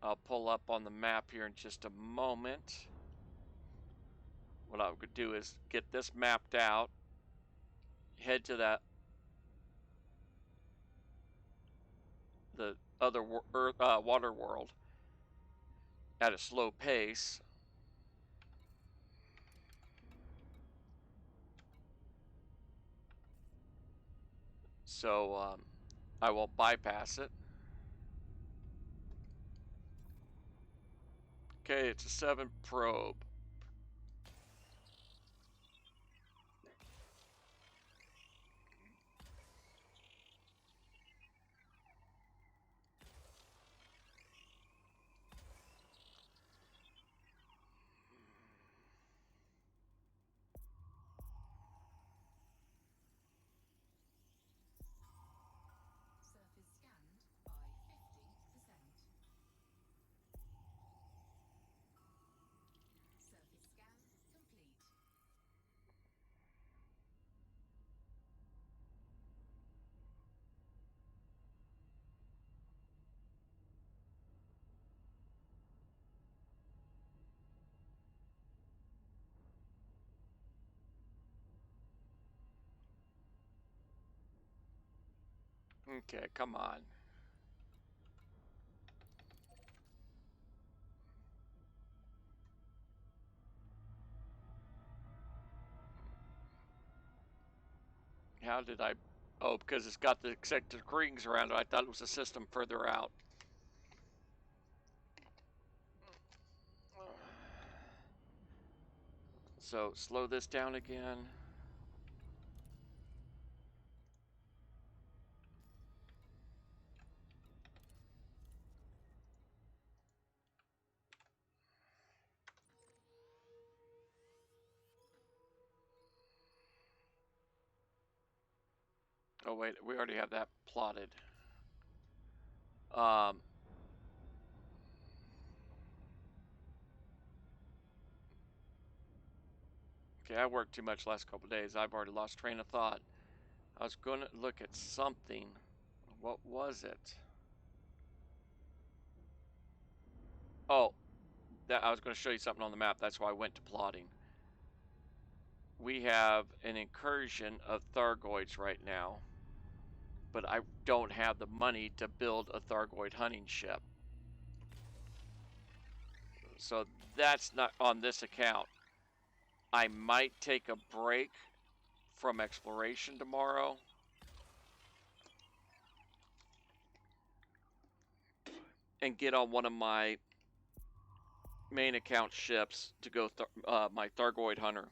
I'll pull up on the map here in just a moment. What I'm going to do is get this mapped out, head to the other water world at a slow pace. So I won't bypass it. Okay, it's a 7 probe. Surface scanned by 50%. Surface scan complete. Okay, come on. How did I... Oh, because it's got the eccentric rings around it. I thought it was a system further out. So slow this down again. Oh wait, we already have that plotted. Um, okay, I worked too much last couple of days. I've already lost train of thought. I was going to look at something. What was it? Oh, that I was going to show you something on the map. That's why I went to plotting. We have an incursion of Thargoids right now, but I don't have the money to build a Thargoid hunting ship. So that's not on this account. I might take a break from exploration tomorrow and get on one of my main account ships to go my Thargoid hunter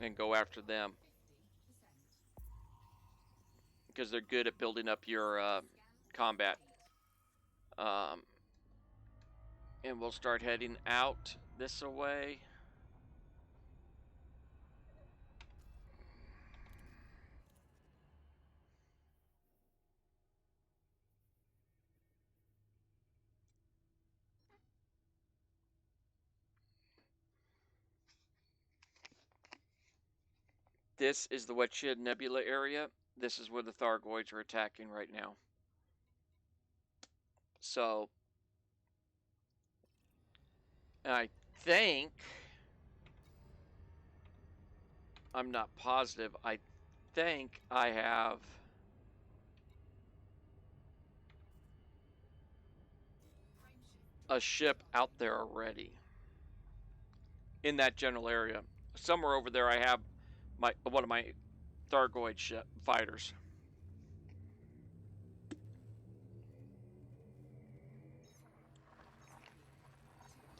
and go after them because they're good at building up your combat. Um, and we'll start heading out this way. This is the Wedged Nebula area. This is where the Thargoids are attacking right now. So I think, I'm not positive, I think I have a ship out there already in that general area. Somewhere over there I have one of my Thargoid ship fighters.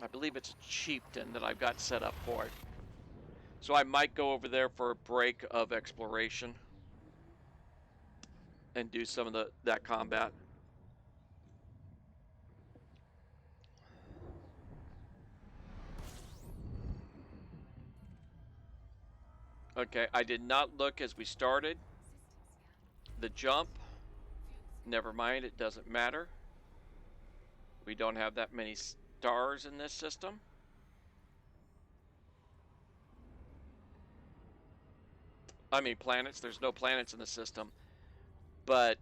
I believe it's a chieftain that I've got set up for it. So I might go over there for a break of exploration and do some of that combat. Okay, I did not look as we started. The jump, never mind, it doesn't matter. We don't have that many stars in this system. I mean planets, there's no planets in the system. But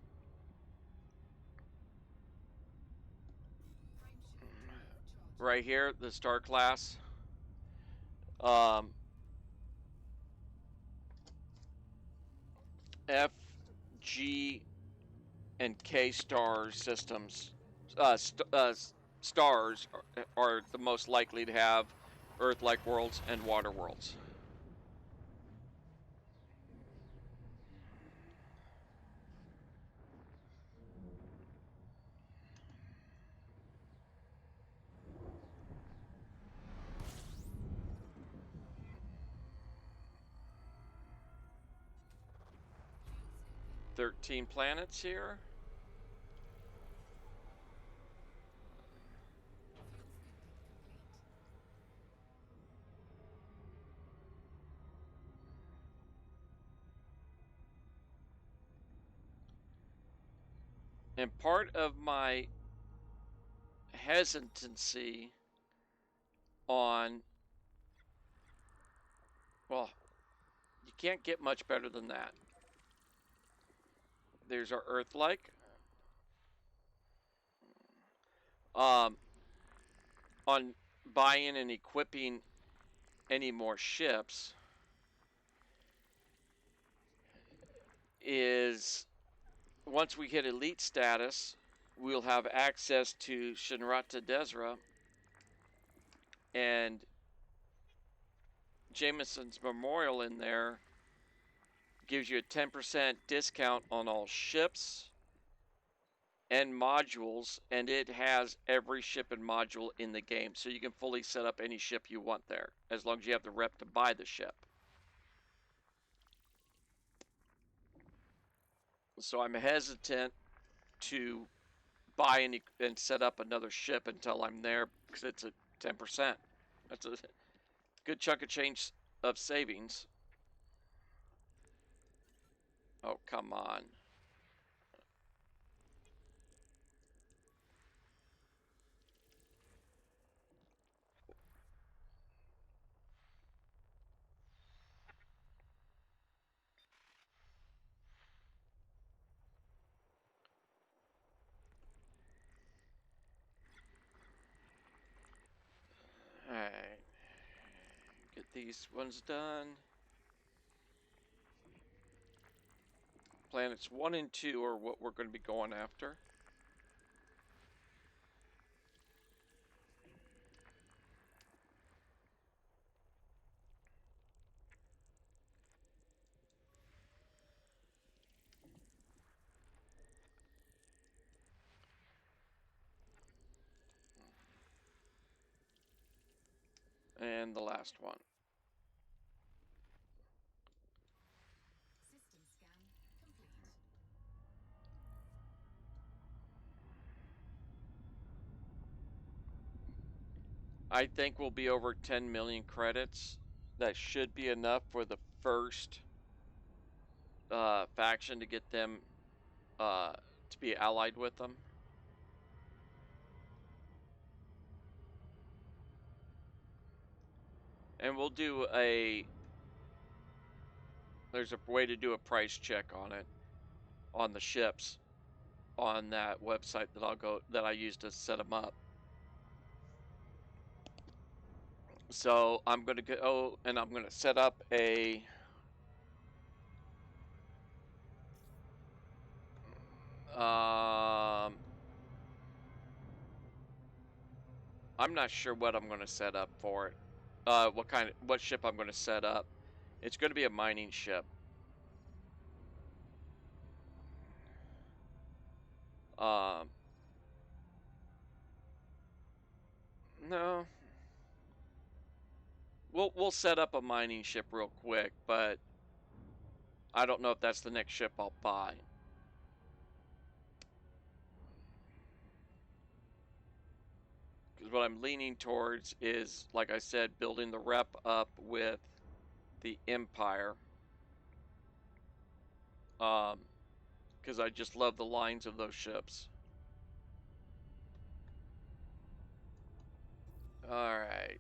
Frameshift charging. right here, the star class, um, F, G, and K star systems, stars are the most likely to have Earth-like worlds and water worlds. Fuel scoping. 13 planets here. Fuel scoping complete. And part of my hesitancy on, well, you can't get much better than that. There's our Earth-like. Um, on buying and equipping any more ships is once we hit elite status, we'll have access to Shinrata Desra and Jameson's Memorial in there gives you a 10% discount on all ships and modules, and it has every ship and module in the game. So you can fully set up any ship you want there, as long as you have the rep to buy the ship. So I'm hesitant to buy and set up another ship until I'm there because it's a 10%. That's a good chunk of change of savings. Oh, come on. Alright. Get these ones done. Planets 1 and 2 are what we're going to be going after. And the last one. System scan complete. I think we'll be over 10 million credits. That should be enough for the first faction to get them uh, to be allied with them. And we'll do there's a way to do a price check on it, on the ships, on that website that I use to set them up. So I'm going to go and I'm going to set up um, I'm not sure what I'm going to set up for it. What ship I'm going to set up. It's going to be a mining ship. Um, no, we'll set up a mining ship real quick, but I don't know if that's the next ship I'll buy. Because what I'm leaning towards is, like I said, building the rep up with the Empire. Because I just love the lines of those ships. All right.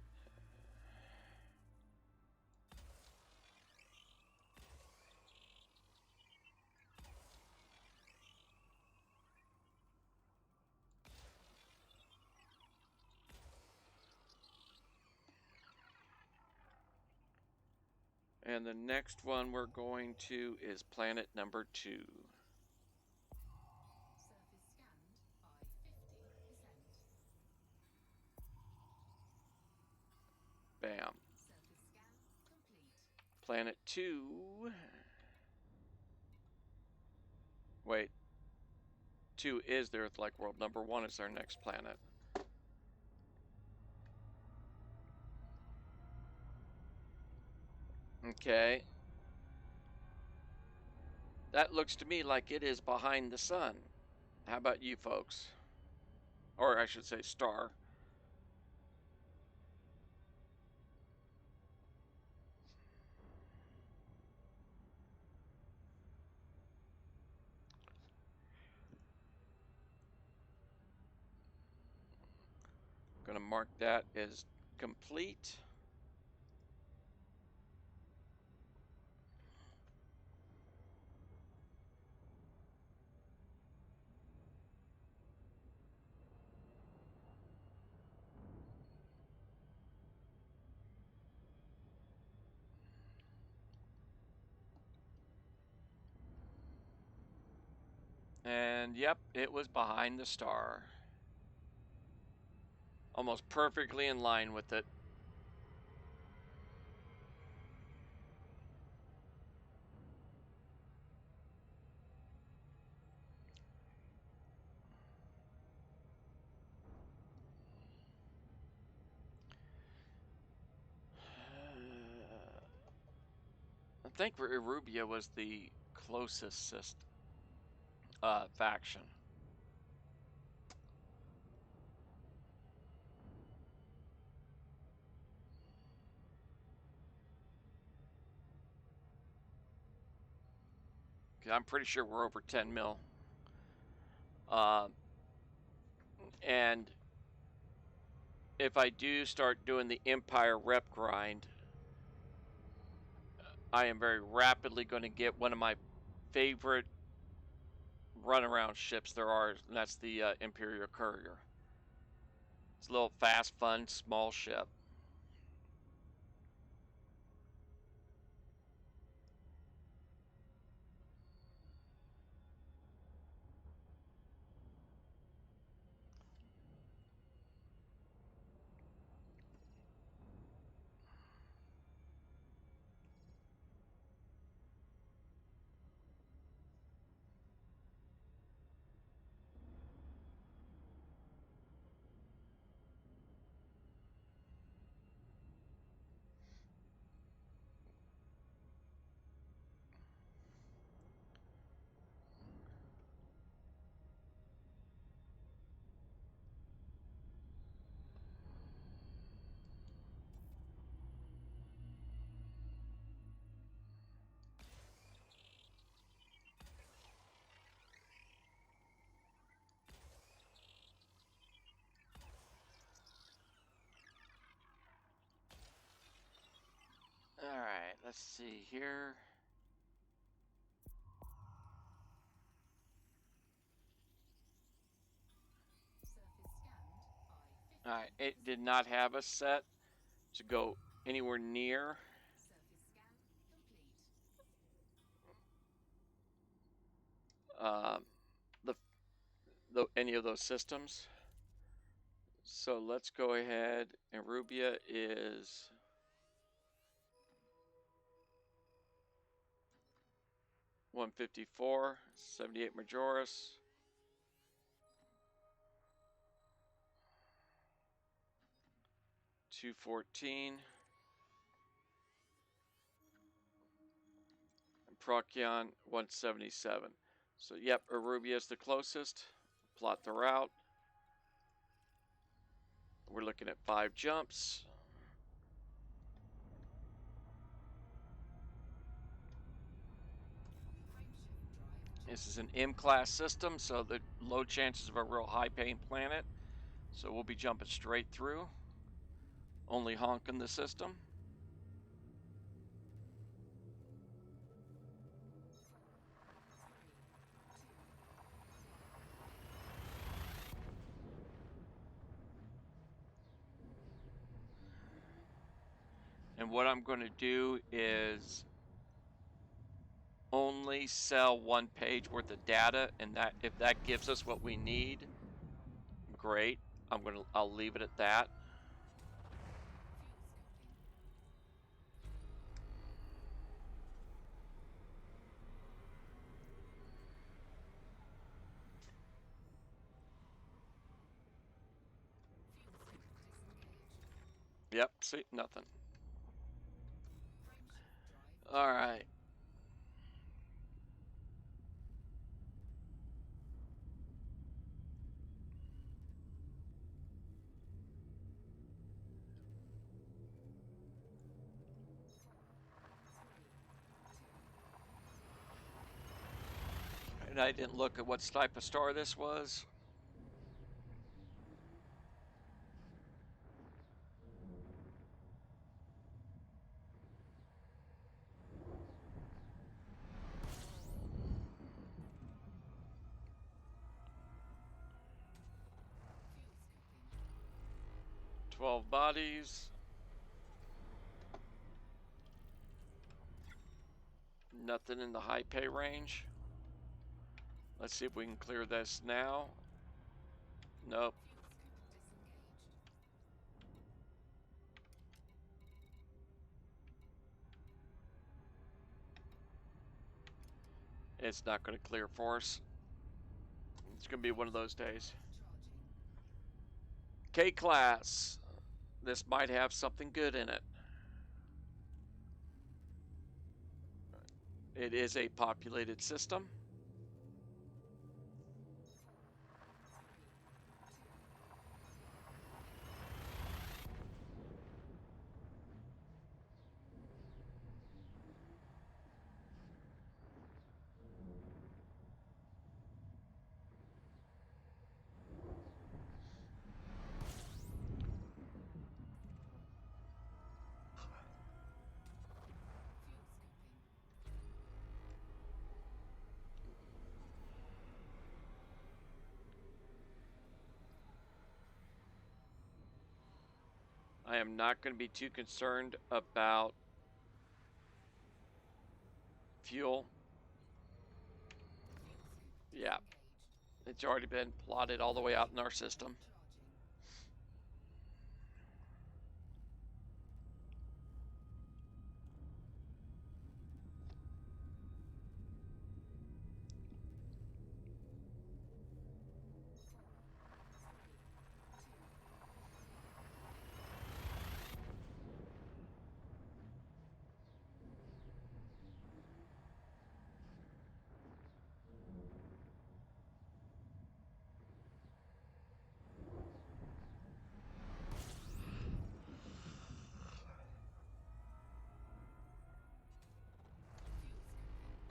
And the next one we're going to is planet number 2. Surface scanned by 50%. Bam. Surface scan complete. Planet 2. Wait. 2 is the Earth-like world. Number 1 is our next planet. Okay. That looks to me like it is behind the sun. How about you folks? Or I should say star. Gonna mark that as complete. And yep, it was behind the star. Almost perfectly in line with it. I think Irubia was the closest faction. I'm pretty sure we're over 10 mil. Uh, and if I do start doing the Empire rep grind, I am very rapidly going to get one of my favorite runaround ships there are, and that's the Imperial Courier. It's a little fast, fun, small ship. All right, let's see here. Surface scanned by All right, it did 50%. not have a set to go anywhere near Surface scan complete. uh, the any of those systems. So let's go ahead, and Rubia is 154, 78 Majoris, 214, and Procyon 177. So yep, Arubia is the closest. Plot the route. We're looking at 5 jumps. Frameshift drive This is charged. an M-class system, so the low chances of a real high-paying planet. So we'll be jumping straight through, only honking the system. Three, two, one. And what I'm going to do is only sell one page worth of data, and that if that gives us what we need, great. I'll leave it at that. Fuel scoping. Fuel scope disengaged. Yep, see, nothing. Frameshift drive All right. terminated. Three, two, And I didn't look at what type of star this was. fuel scoping. 12 bodies. Nothing in the high pay range. Let's see if we can clear this now. Nope. Fuel scope disengaged. It's not going to clear for us. It's going to be one of those days. Frameshift charging. K class. This might have something good in it. It is a populated system. Four, three, two. Fuel scoping. I am not going to be too concerned about fuel. Fuel scope Yeah, disengaged. it's already been plotted all the way out in our system. Frameshift charging.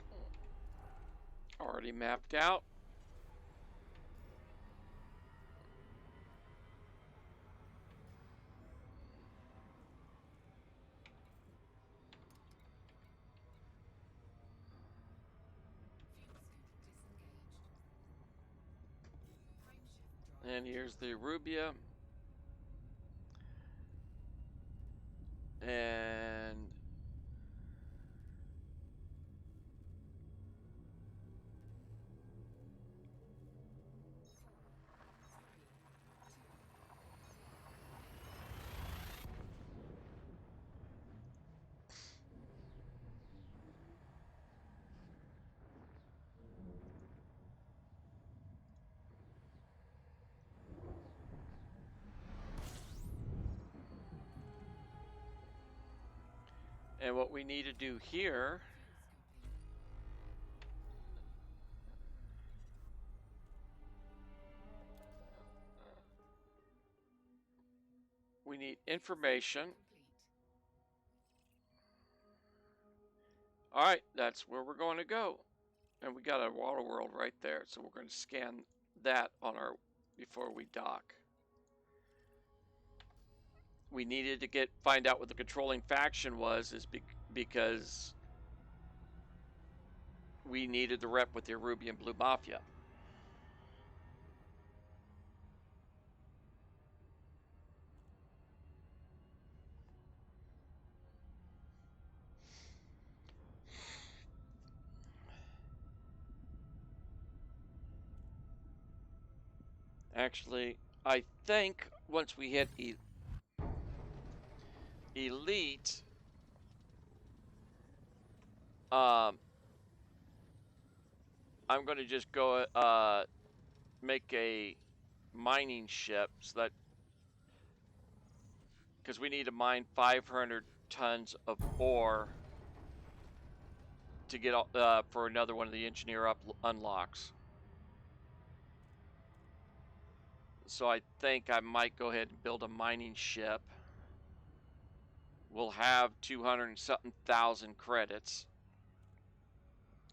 Four, three, two. Fuel scoping. Already mapped out. Fuel scope disengaged. Frameshift drive And here's the terminated. Rubia. And Four, three, two. what we need to do here, Fuel scoping. we need Fuel scoping information. complete. All right, that's where we're going to go. And we got a water world right there, so we're going to scan that on our before we dock. We needed to find out what the controlling faction was, because we needed the rep with the Ruby and Blue Mafia. Actually, I think once we hit elite, um, I'm going to just go make a mining ship so that because we need to mine 500 tons of ore to get for another one of the engineer unlocks. So I think I might go ahead and build a mining ship. We'll have 200 and something thousand credits.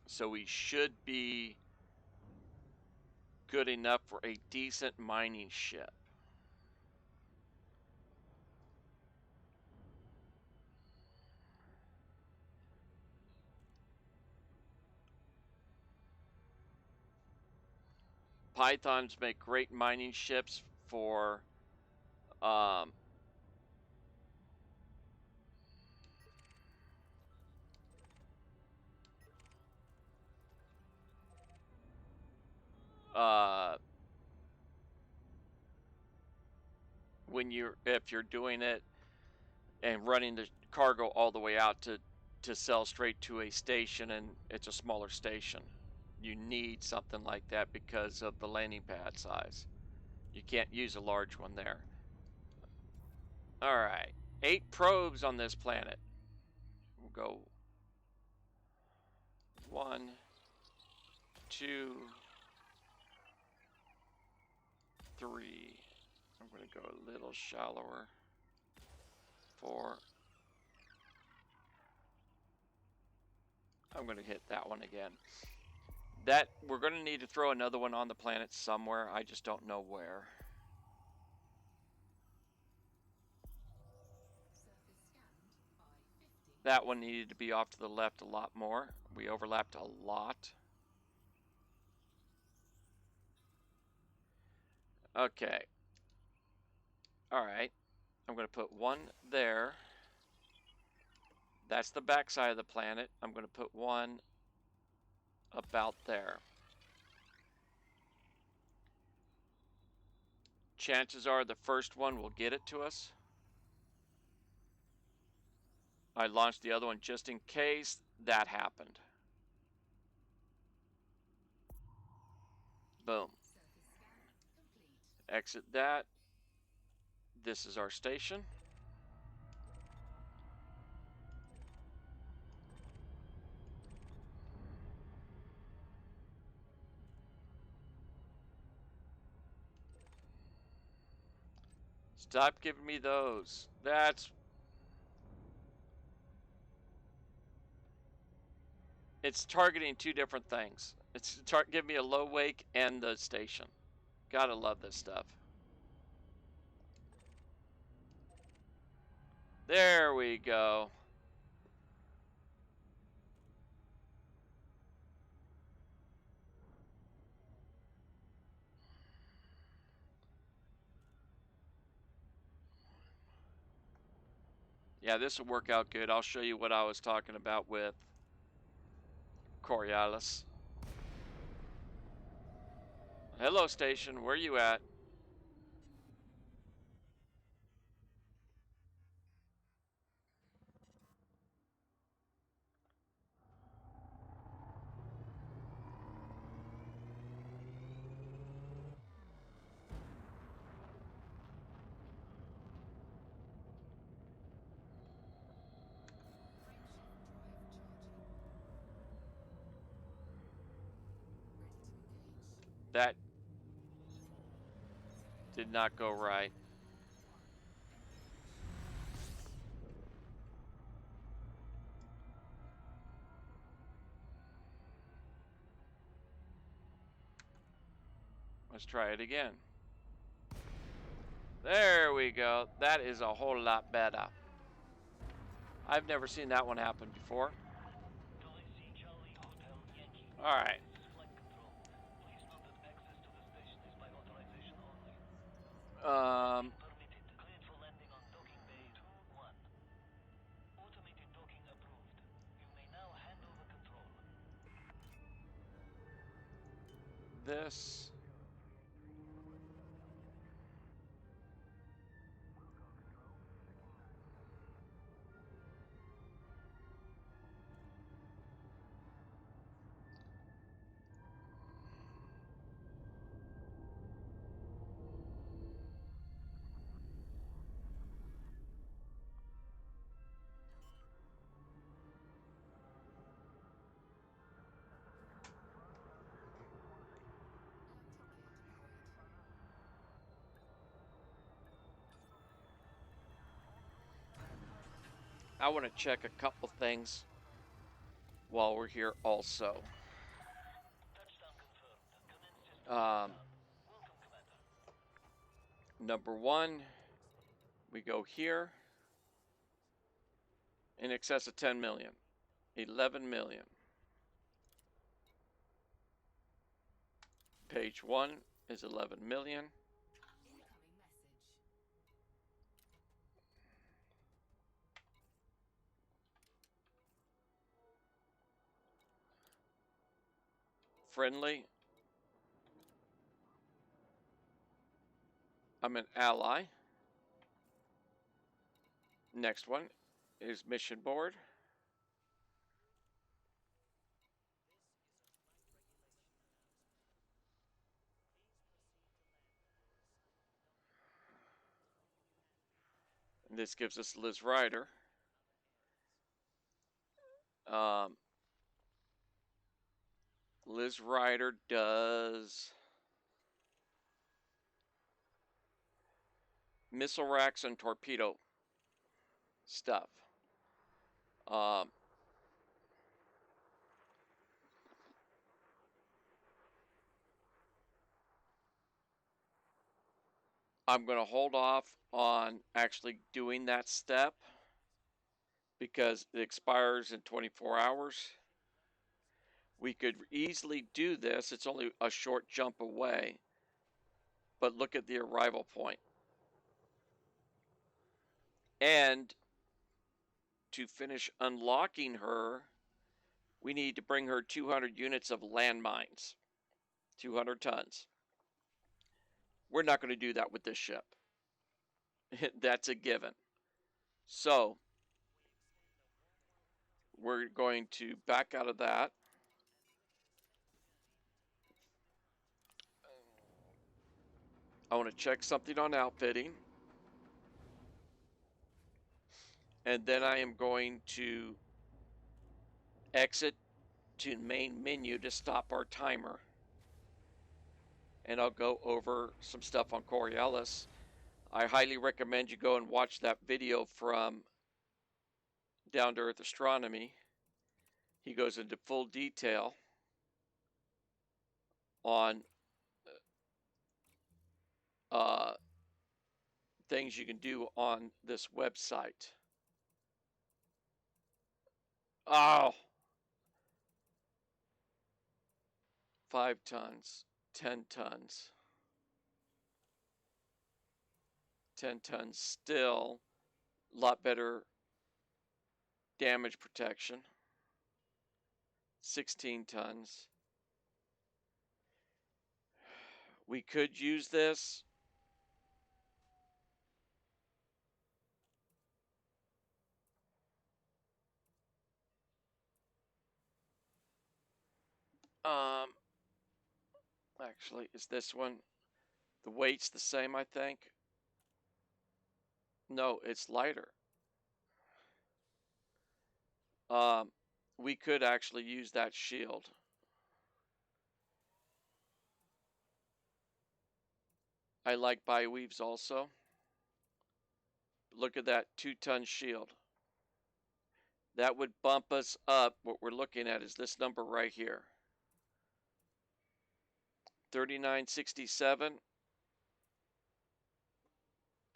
So we should be good enough for a decent mining ship. Pythons make great mining ships for um, uh, if you're doing it and running the cargo all the way out to sell straight to a station and it's a smaller station. You need something like that because of the landing pad size. You can't use a large one there. All right, 8 probes on this planet. We'll go 1, 2, 3. I'm going to go a little shallower. 4. I'm going to hit that one again. That we're going to need to throw another one on the planet somewhere. I just don't know where. That one needed to be off to the left a lot more. We overlapped a lot. Okay. All right. I'm going to put one there. That's the backside of the planet. I'm going to put one about there. Chances are the first one will get it to us. I launched the other one just in case that happened. Boom. Exit that. This is our station. Stop giving me those. It's targeting two different things. It's give me a low wake and the station. Gotta love this stuff. There we go. Yeah, this will work out good. I'll show you what I was talking about with Coriolis. Hello, station. Where you at? That did not go right. Let's try it again. There we go. That is a whole lot better. I've never seen that one happen before. All right. Um, this. I want to check a couple things while we're here also. Number one, we go here. In excess of 10 million, 11 million. Page 1 is 11 million. Incoming message. Friendly. I'm an ally. Next one is mission board. And this gives us Liz Ryder. Liz Ryder does missile racks and torpedo stuff. I'm going to hold off on actually doing that step because it expires in 24 hours. We could easily do this. It's only a short jump away. But look at the arrival point. And to finish unlocking her, we need to bring her 200 units of landmines, 200 tons. We're not going to do that with this ship. That's a given. So we're going to back out of that. I want to check something on outfitting. And then I am going to exit to main menu to stop our timer. And I'll go over some stuff on Coriolis. I highly recommend you go and watch that video from Down to Earth Astronomy. He goes into full detail on things you can do on this website. Oh, 5 tons, 10 tons. 10 tons still, a lot better damage protection. 16 tons. We could use this. Actually, is this one? The weight's the same, I think. No, it's lighter. We could actually use that shield. I like bi-weaves also. Look at that 2-ton shield. That would bump us up. What we're looking at is this number right here. 3967.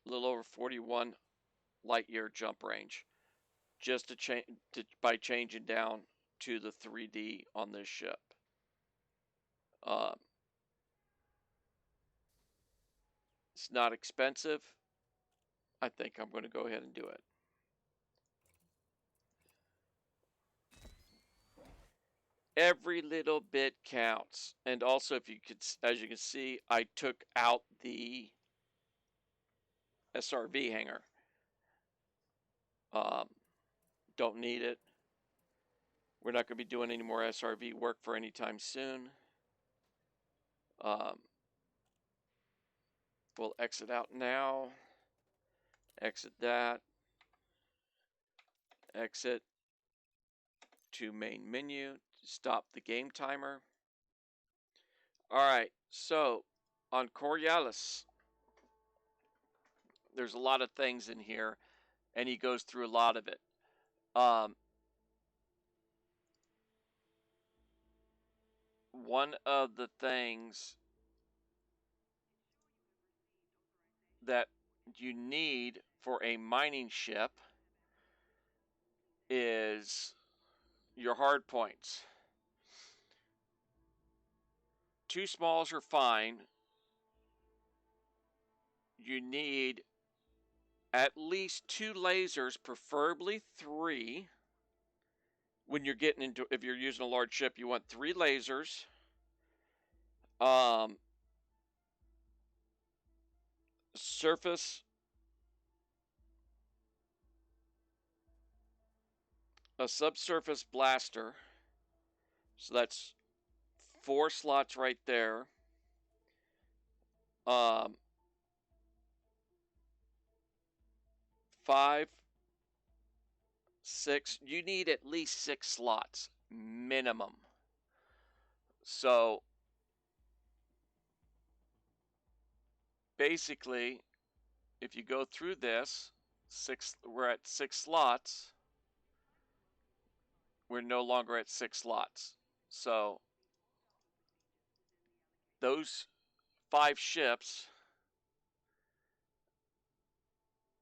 A little over 41 light year jump range. Just by changing down to the 3D on this ship. It's not expensive. I think I'm going to go ahead and do it. Every little bit counts. And also, if you could, as you can see, I took out the SRV hanger. Don't need it. We're not going to be doing any more SRV work for any time soon. We'll exit out now. Exit that. Exit to main menu. Stop the game timer. All right, so on Coriolis, there's a lot of things in here, and he goes through a lot of it. One of the things that you need for a mining ship is your hard points. Two smalls are fine. You need at least two lasers, preferably three. When you're getting into, if you're using a large ship, you want three lasers. Um, surface, a subsurface blaster. So that's four slots right there. Um, five, six. You need at least six slots minimum. So basically, if you go through this, we're at six slots. We're no longer at six slots. So those five ships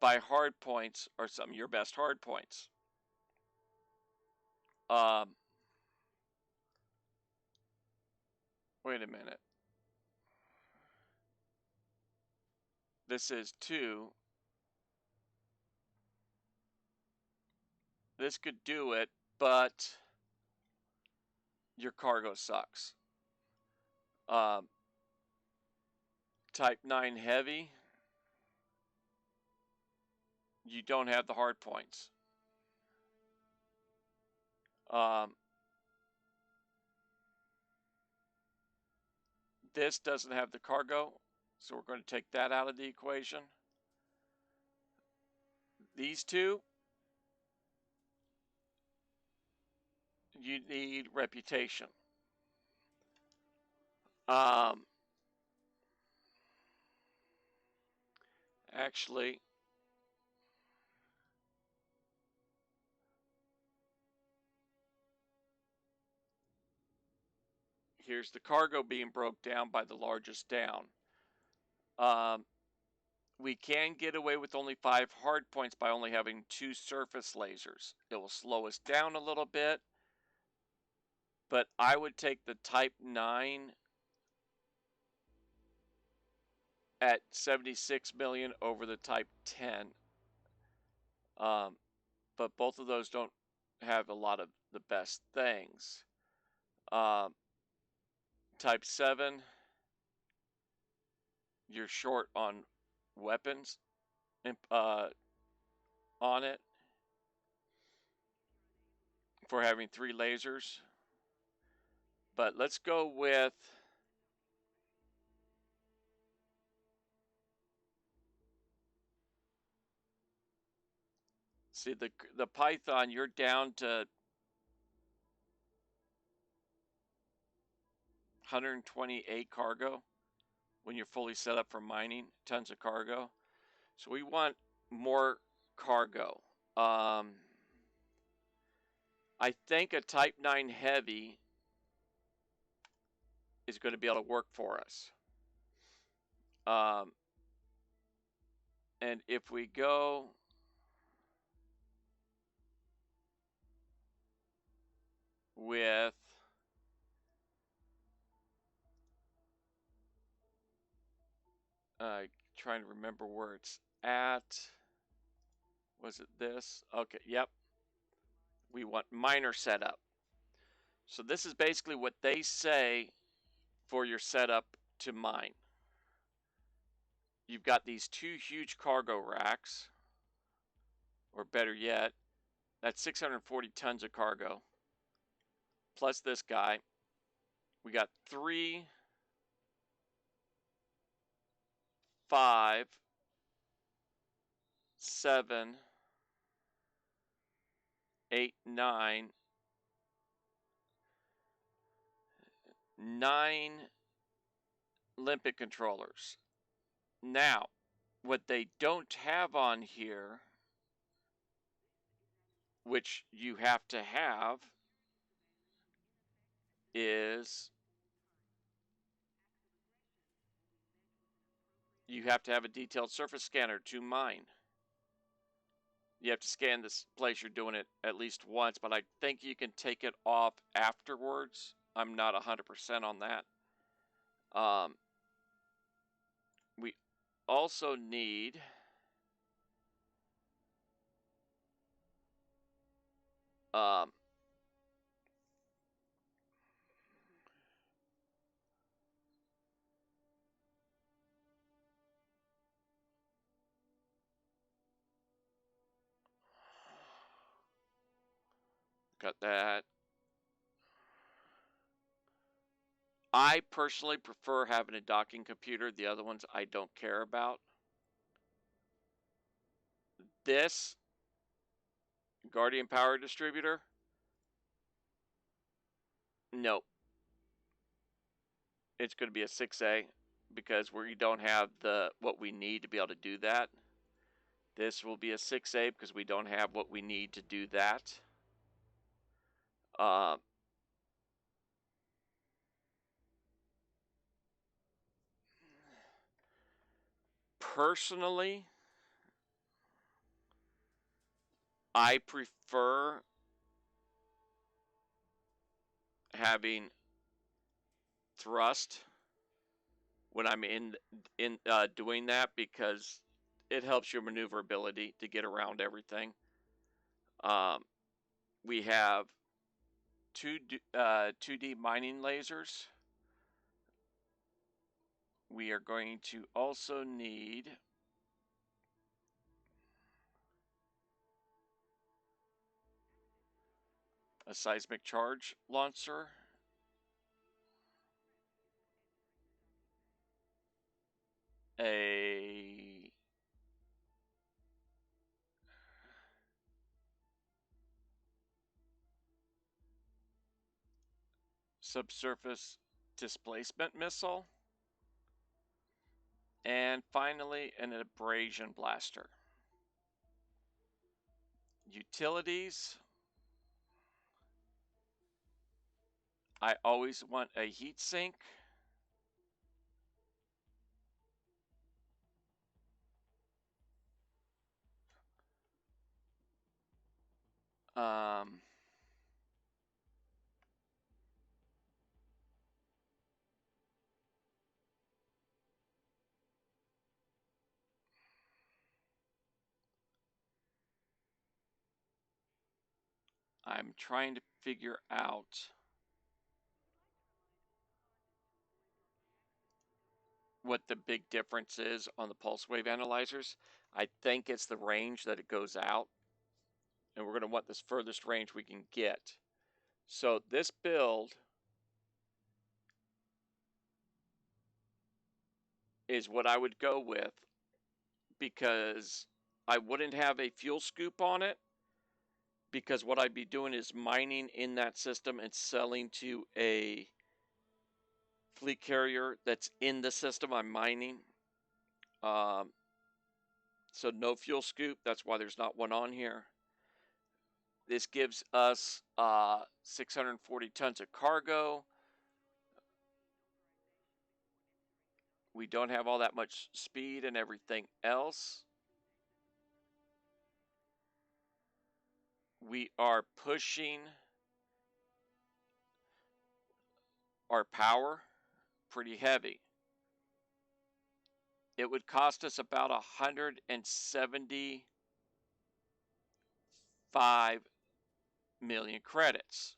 by hard points are some of your best hard points. Um, wait a minute. This is two. This could do it, but your cargo sucks. Um, Type 9 heavy, you don't have the hard points. Um, this doesn't have the cargo, so we're going to take that out of the equation. These two, you need reputation. Um, actually, here's the cargo being broke down by the largest down. Um, we can get away with only 5 hard points by only having 2 surface lasers. It will slow us down a little bit, but I would take the Type 9 at 76 million over the Type 10. But both of those don't have a lot of the best things. Um, Type 7, you're short on weapons on it for having 3 lasers. But let's go with see the Python. You're down to 128 cargo when you're fully set up for mining, tons of cargo. So we want more cargo. I think a Type 9 Heavy is going to be able to work for us. And if we go with trying to remember where it's at. Was it this? Okay, yep. We want miner setup. So this is basically what they say for your setup to mine. You've got these 2 huge cargo racks, or better yet, that's 640 tons of cargo. Plus this guy. We got 3, 5, 7, 8, 9, 9 limpet controllers. Now, what they don't have on here, which you have to have, is you have to have a detailed surface scanner to mine. You have to scan this place you're doing it at least once, but I think you can take it off afterwards. I'm not 100% on that. Um, we also need um, got that. I personally prefer having a docking computer. The other ones I don't care about. This Guardian Power Distributor, no, it's going to be a 6A because we don't have the what we need to be able to do that. This will be a 6A because we don't have what we need to do that. Uh, Personally, I prefer having thrust when I'm in doing that because it helps your maneuverability to get around everything. Um, we have 2D mining lasers. We are going to also need a seismic charge launcher, a subsurface displacement missile, and finally an abrasion blaster. Utilities, I always want a heat sink. Um, I'm trying to figure out what the big difference is on the pulse wave analyzers. I think it's the range that it goes out, and we're going to want this furthest range we can get. So this build is what I would go with because I wouldn't have a fuel scoop on it because what I'd be doing is mining in that system and selling to a fleet carrier that's in the system I'm mining. Um, so no fuel scoop. That's why there's not one on here. This gives us 640 tons of cargo. We don't have all that much speed and everything else. We are pushing our power pretty heavy. It would cost us about 175 million credits.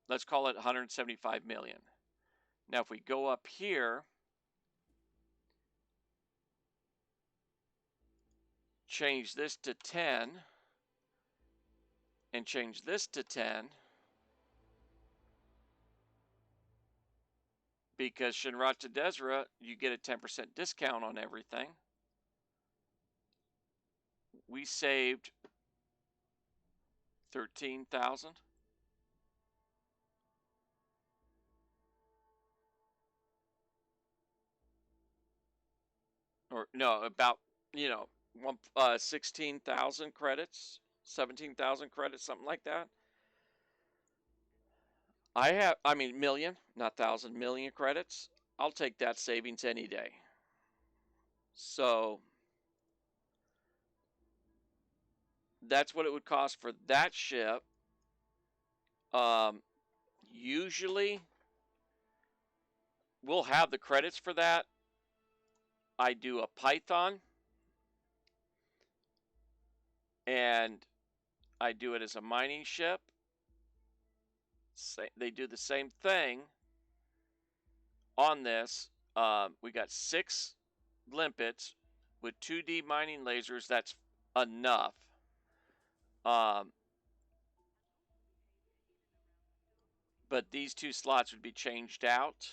Let's call it 175 million. Now, if we go up here, change this to 10, and change this to 10, because Shinrata Desra, you get a 10% discount on everything. We saved 13,000. Or no, about, 16,000 credits. 17,000 credits, something like that. Million, not thousand, million credits. I'll take that savings any day. So that's what it would cost for that ship. Usually we'll have the credits for that. I do a Python and I do it as a mining ship. They do the same thing on this. We got 6 limpets with 2D mining lasers. That's enough. But these 2 slots would be changed out.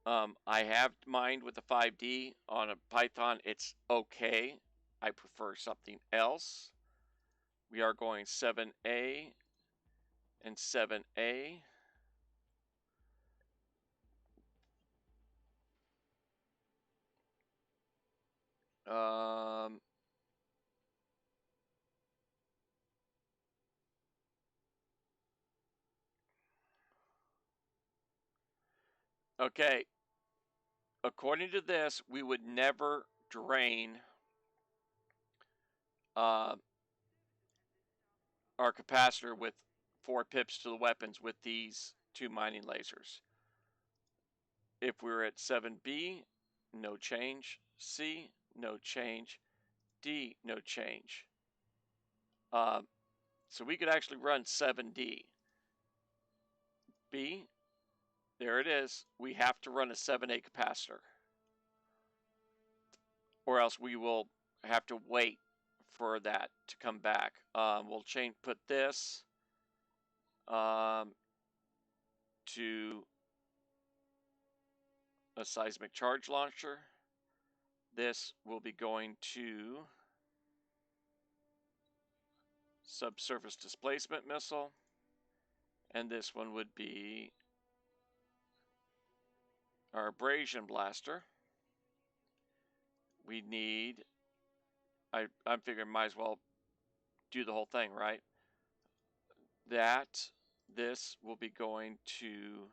I have mined with the 5D on a Python. It's okay. I prefer something else. We are going 7A and 7A. Um, okay. According to this, we would never drain uh, our capacitor with 4 pips to the weapons with these 2 mining lasers. If we were at 7B, no change. C, no change. D, no change. So we could actually run 7D. B, there it is. We have to run a 7A capacitor, or else we will have to wait for that to come back. We'll put this to a seismic charge launcher. This will be going to subsurface displacement missile. And this one would be our abrasion blaster. We need, I'm figuring might as well do the whole thing, right? This will be going to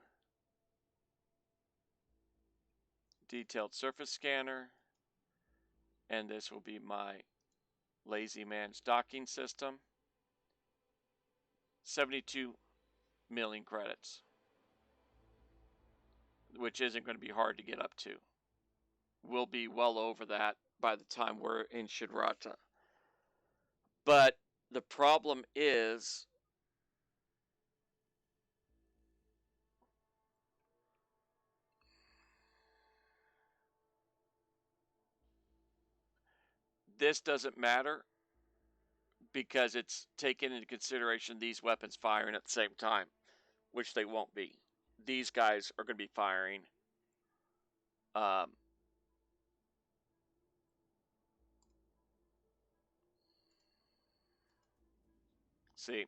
detailed surface scanner. And this will be my Lazy Man's docking system. 72 million credits, which isn't going to be hard to get up to. We'll be well over that by the time we're in Shidrata. But the problem is this doesn't matter because it's taken into consideration these weapons firing at the same time, which they won't be. These guys are going to be firing. See,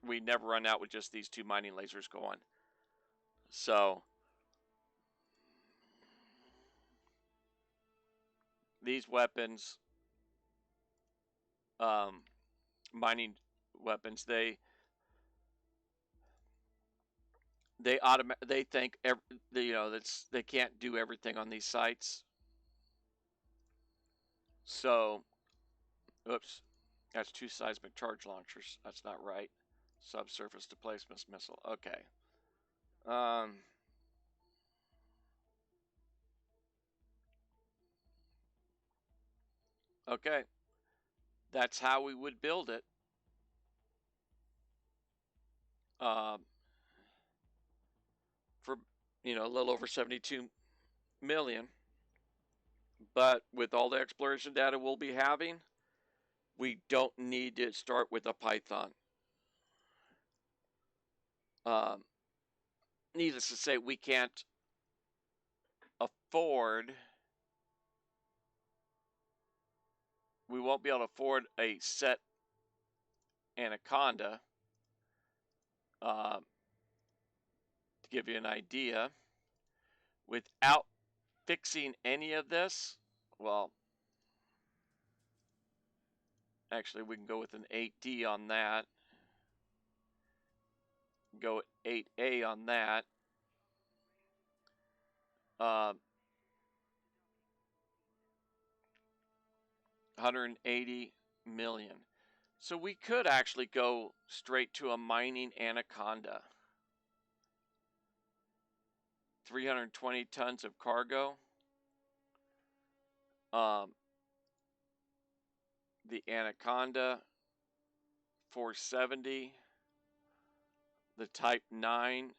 we never run out with just these 2 mining lasers going. So these weapons, mining weapons, they think they can't do everything on these sites. So, oops, that's 2 seismic charge launchers. That's not right. Subsurface displacement missile. Okay. Okay. That's how we would build it. For a little over 72 million. But with all the exploration data we'll be having, we don't need to start with a Python. Needless to say, we can't afford, we won't be able to afford a set Anaconda. To give you an idea, without fixing any of this, well, Actually, we can go with an 8D on that. Go at 8A on that. 180 million. So we could actually go straight to a mining anaconda. 320 tons of cargo. The anaconda 470. The Type 9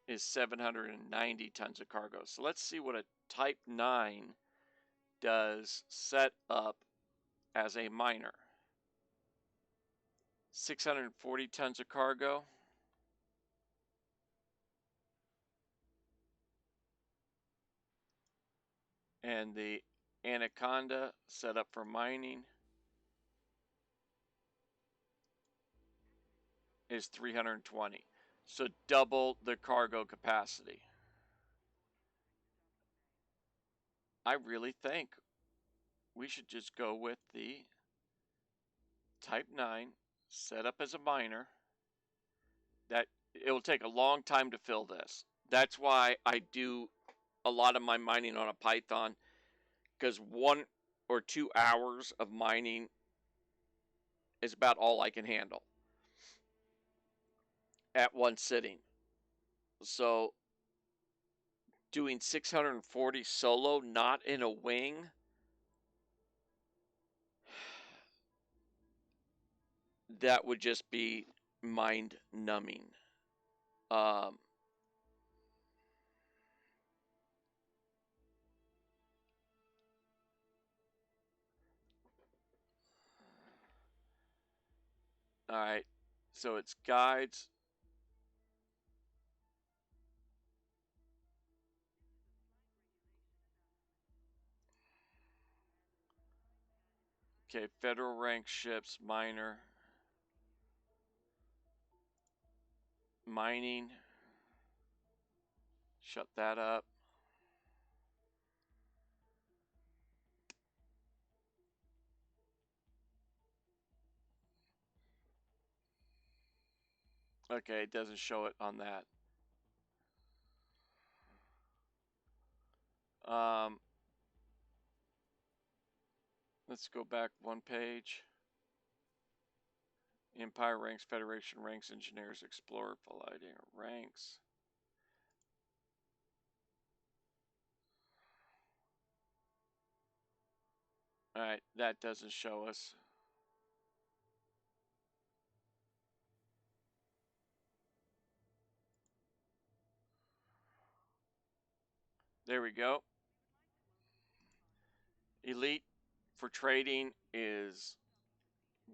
is 790 tons of cargo. So let's see what a Type 9 does set up as a miner. 640 tons of cargo. And the anaconda set up for mining is 320. So double the cargo capacity. I really think we should just go with the Type 9 set up as a miner. That it will take a long time to fill this. That's why I do a lot of my mining on a Python, because 1 or 2 hours of mining is about all I can handle at one sitting. So doing 640 solo, not in a wing, that would just be mind numbing. All right, so it's guides. Okay, federal rank ships, minor, mining. Shut that up. Okay, it doesn't show it on that. Let's go back one page. Empire ranks, Federation ranks, Engineers, Explorer, Palladium ranks. All right, that doesn't show us. There we go. Elite for trading is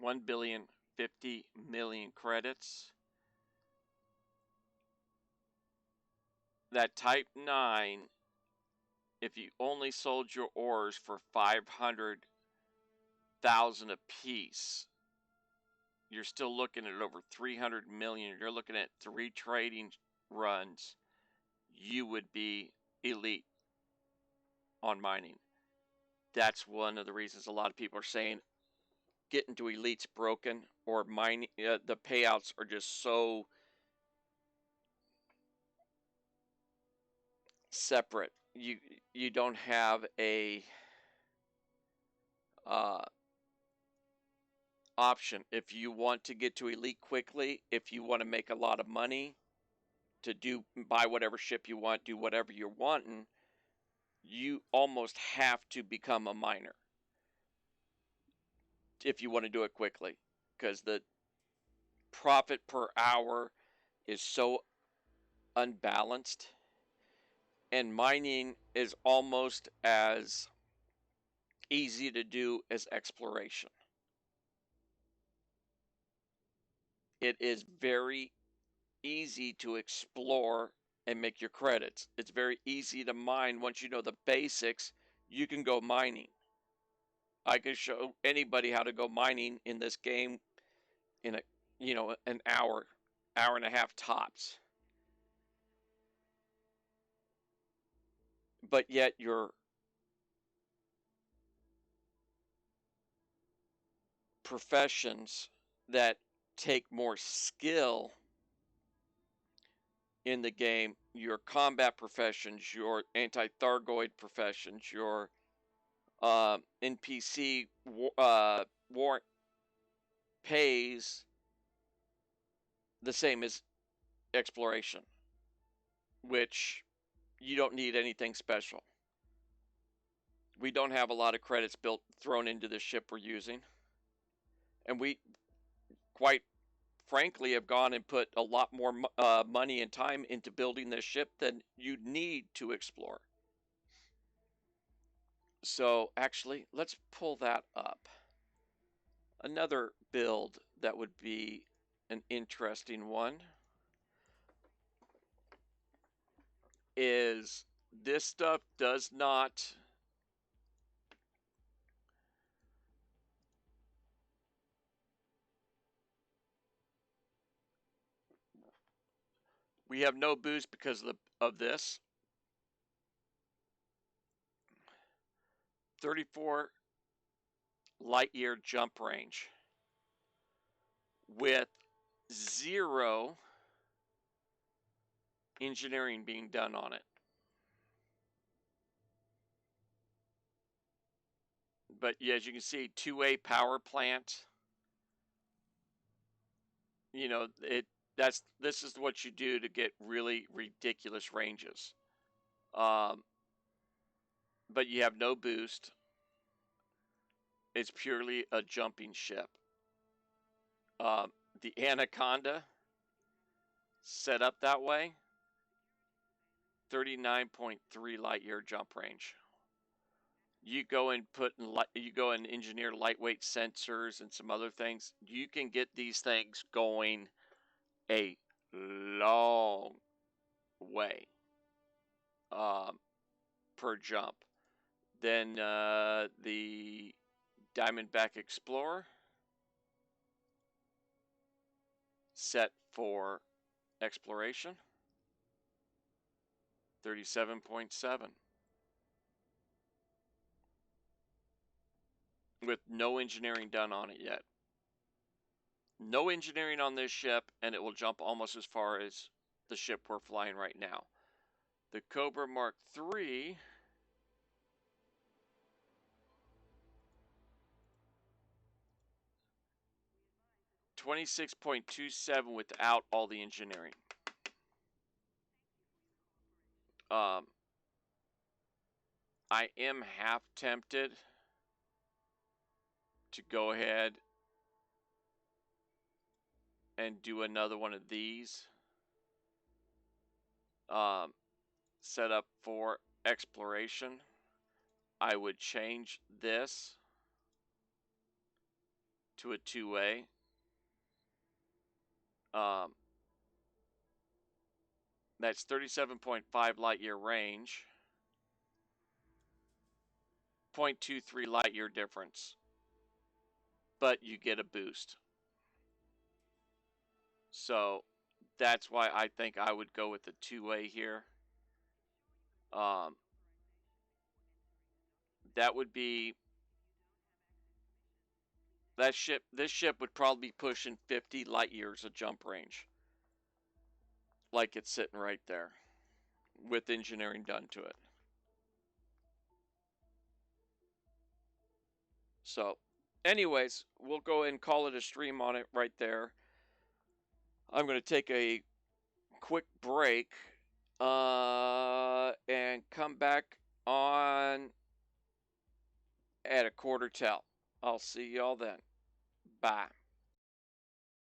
1,050,000,000 credits. That Type 9, if you only sold your ores for 500,000 a piece, you're still looking at over 300 million. You're looking at 3 trading runs. You would be elite on mining. That's one of the reasons a lot of people are saying getting to elite's broken, or mining. The payouts are just so separate. You don't have a option. If you want to get to elite quickly, if you want to make a lot of money, to buy whatever ship you want, do whatever you're wanting, you almost have to become a miner if you want to do it quickly, because the profit per hour is so unbalanced, and mining is almost as easy to do as exploration. It is very easy to explore and make your credits. It's very easy to mine. Once you know the basics, you can go mining. I can show anybody how to go mining in this game in an hour, hour and a half tops. But yet professions that take more skill in the game, your combat professions, your anti-Thargoid professions, your NPC warrant pays the same as exploration, which you don't need anything special. We don't have a lot of credits thrown into the ship we're using, and we quite frankly have gone and put a lot more money and time into building this ship than you need to explore. So actually, let's pull that up. Another build that would be an interesting one is this stuff does not we have no boost because of this 34 light year jump range with 0 engineering being done on it. But yeah, as you can see, 2A power plant, you know, this is what you do to get really ridiculous ranges. Um, but you have no boost. It's purely a jumping ship. The Anaconda, set up that way, 39.3 light year jump range. You go and engineer lightweight sensors and some other things. You can get these things going a long way per jump. Then the Diamondback Explorer, set for exploration, 37.7, with no engineering done on it yet. No engineering on this ship, and it will jump almost as far as the ship we're flying right now. The Cobra Mark III, 26.27 without all the engineering. I am half tempted to go ahead and do another one of these. Set up for exploration. I would change this to a 2A. That's 37.5 light year range, 0.23 light year difference, but you get a boost. So that's why I think I would go with the 2A here. That would be that ship. This ship would probably be pushing 50 light years of jump range, like it's sitting right there, with engineering done to it. So, anyways, we'll go ahead and call it a stream on it right there. I'm going to take a quick break and come back on at a quarter till. I'll see y'all then. Bye.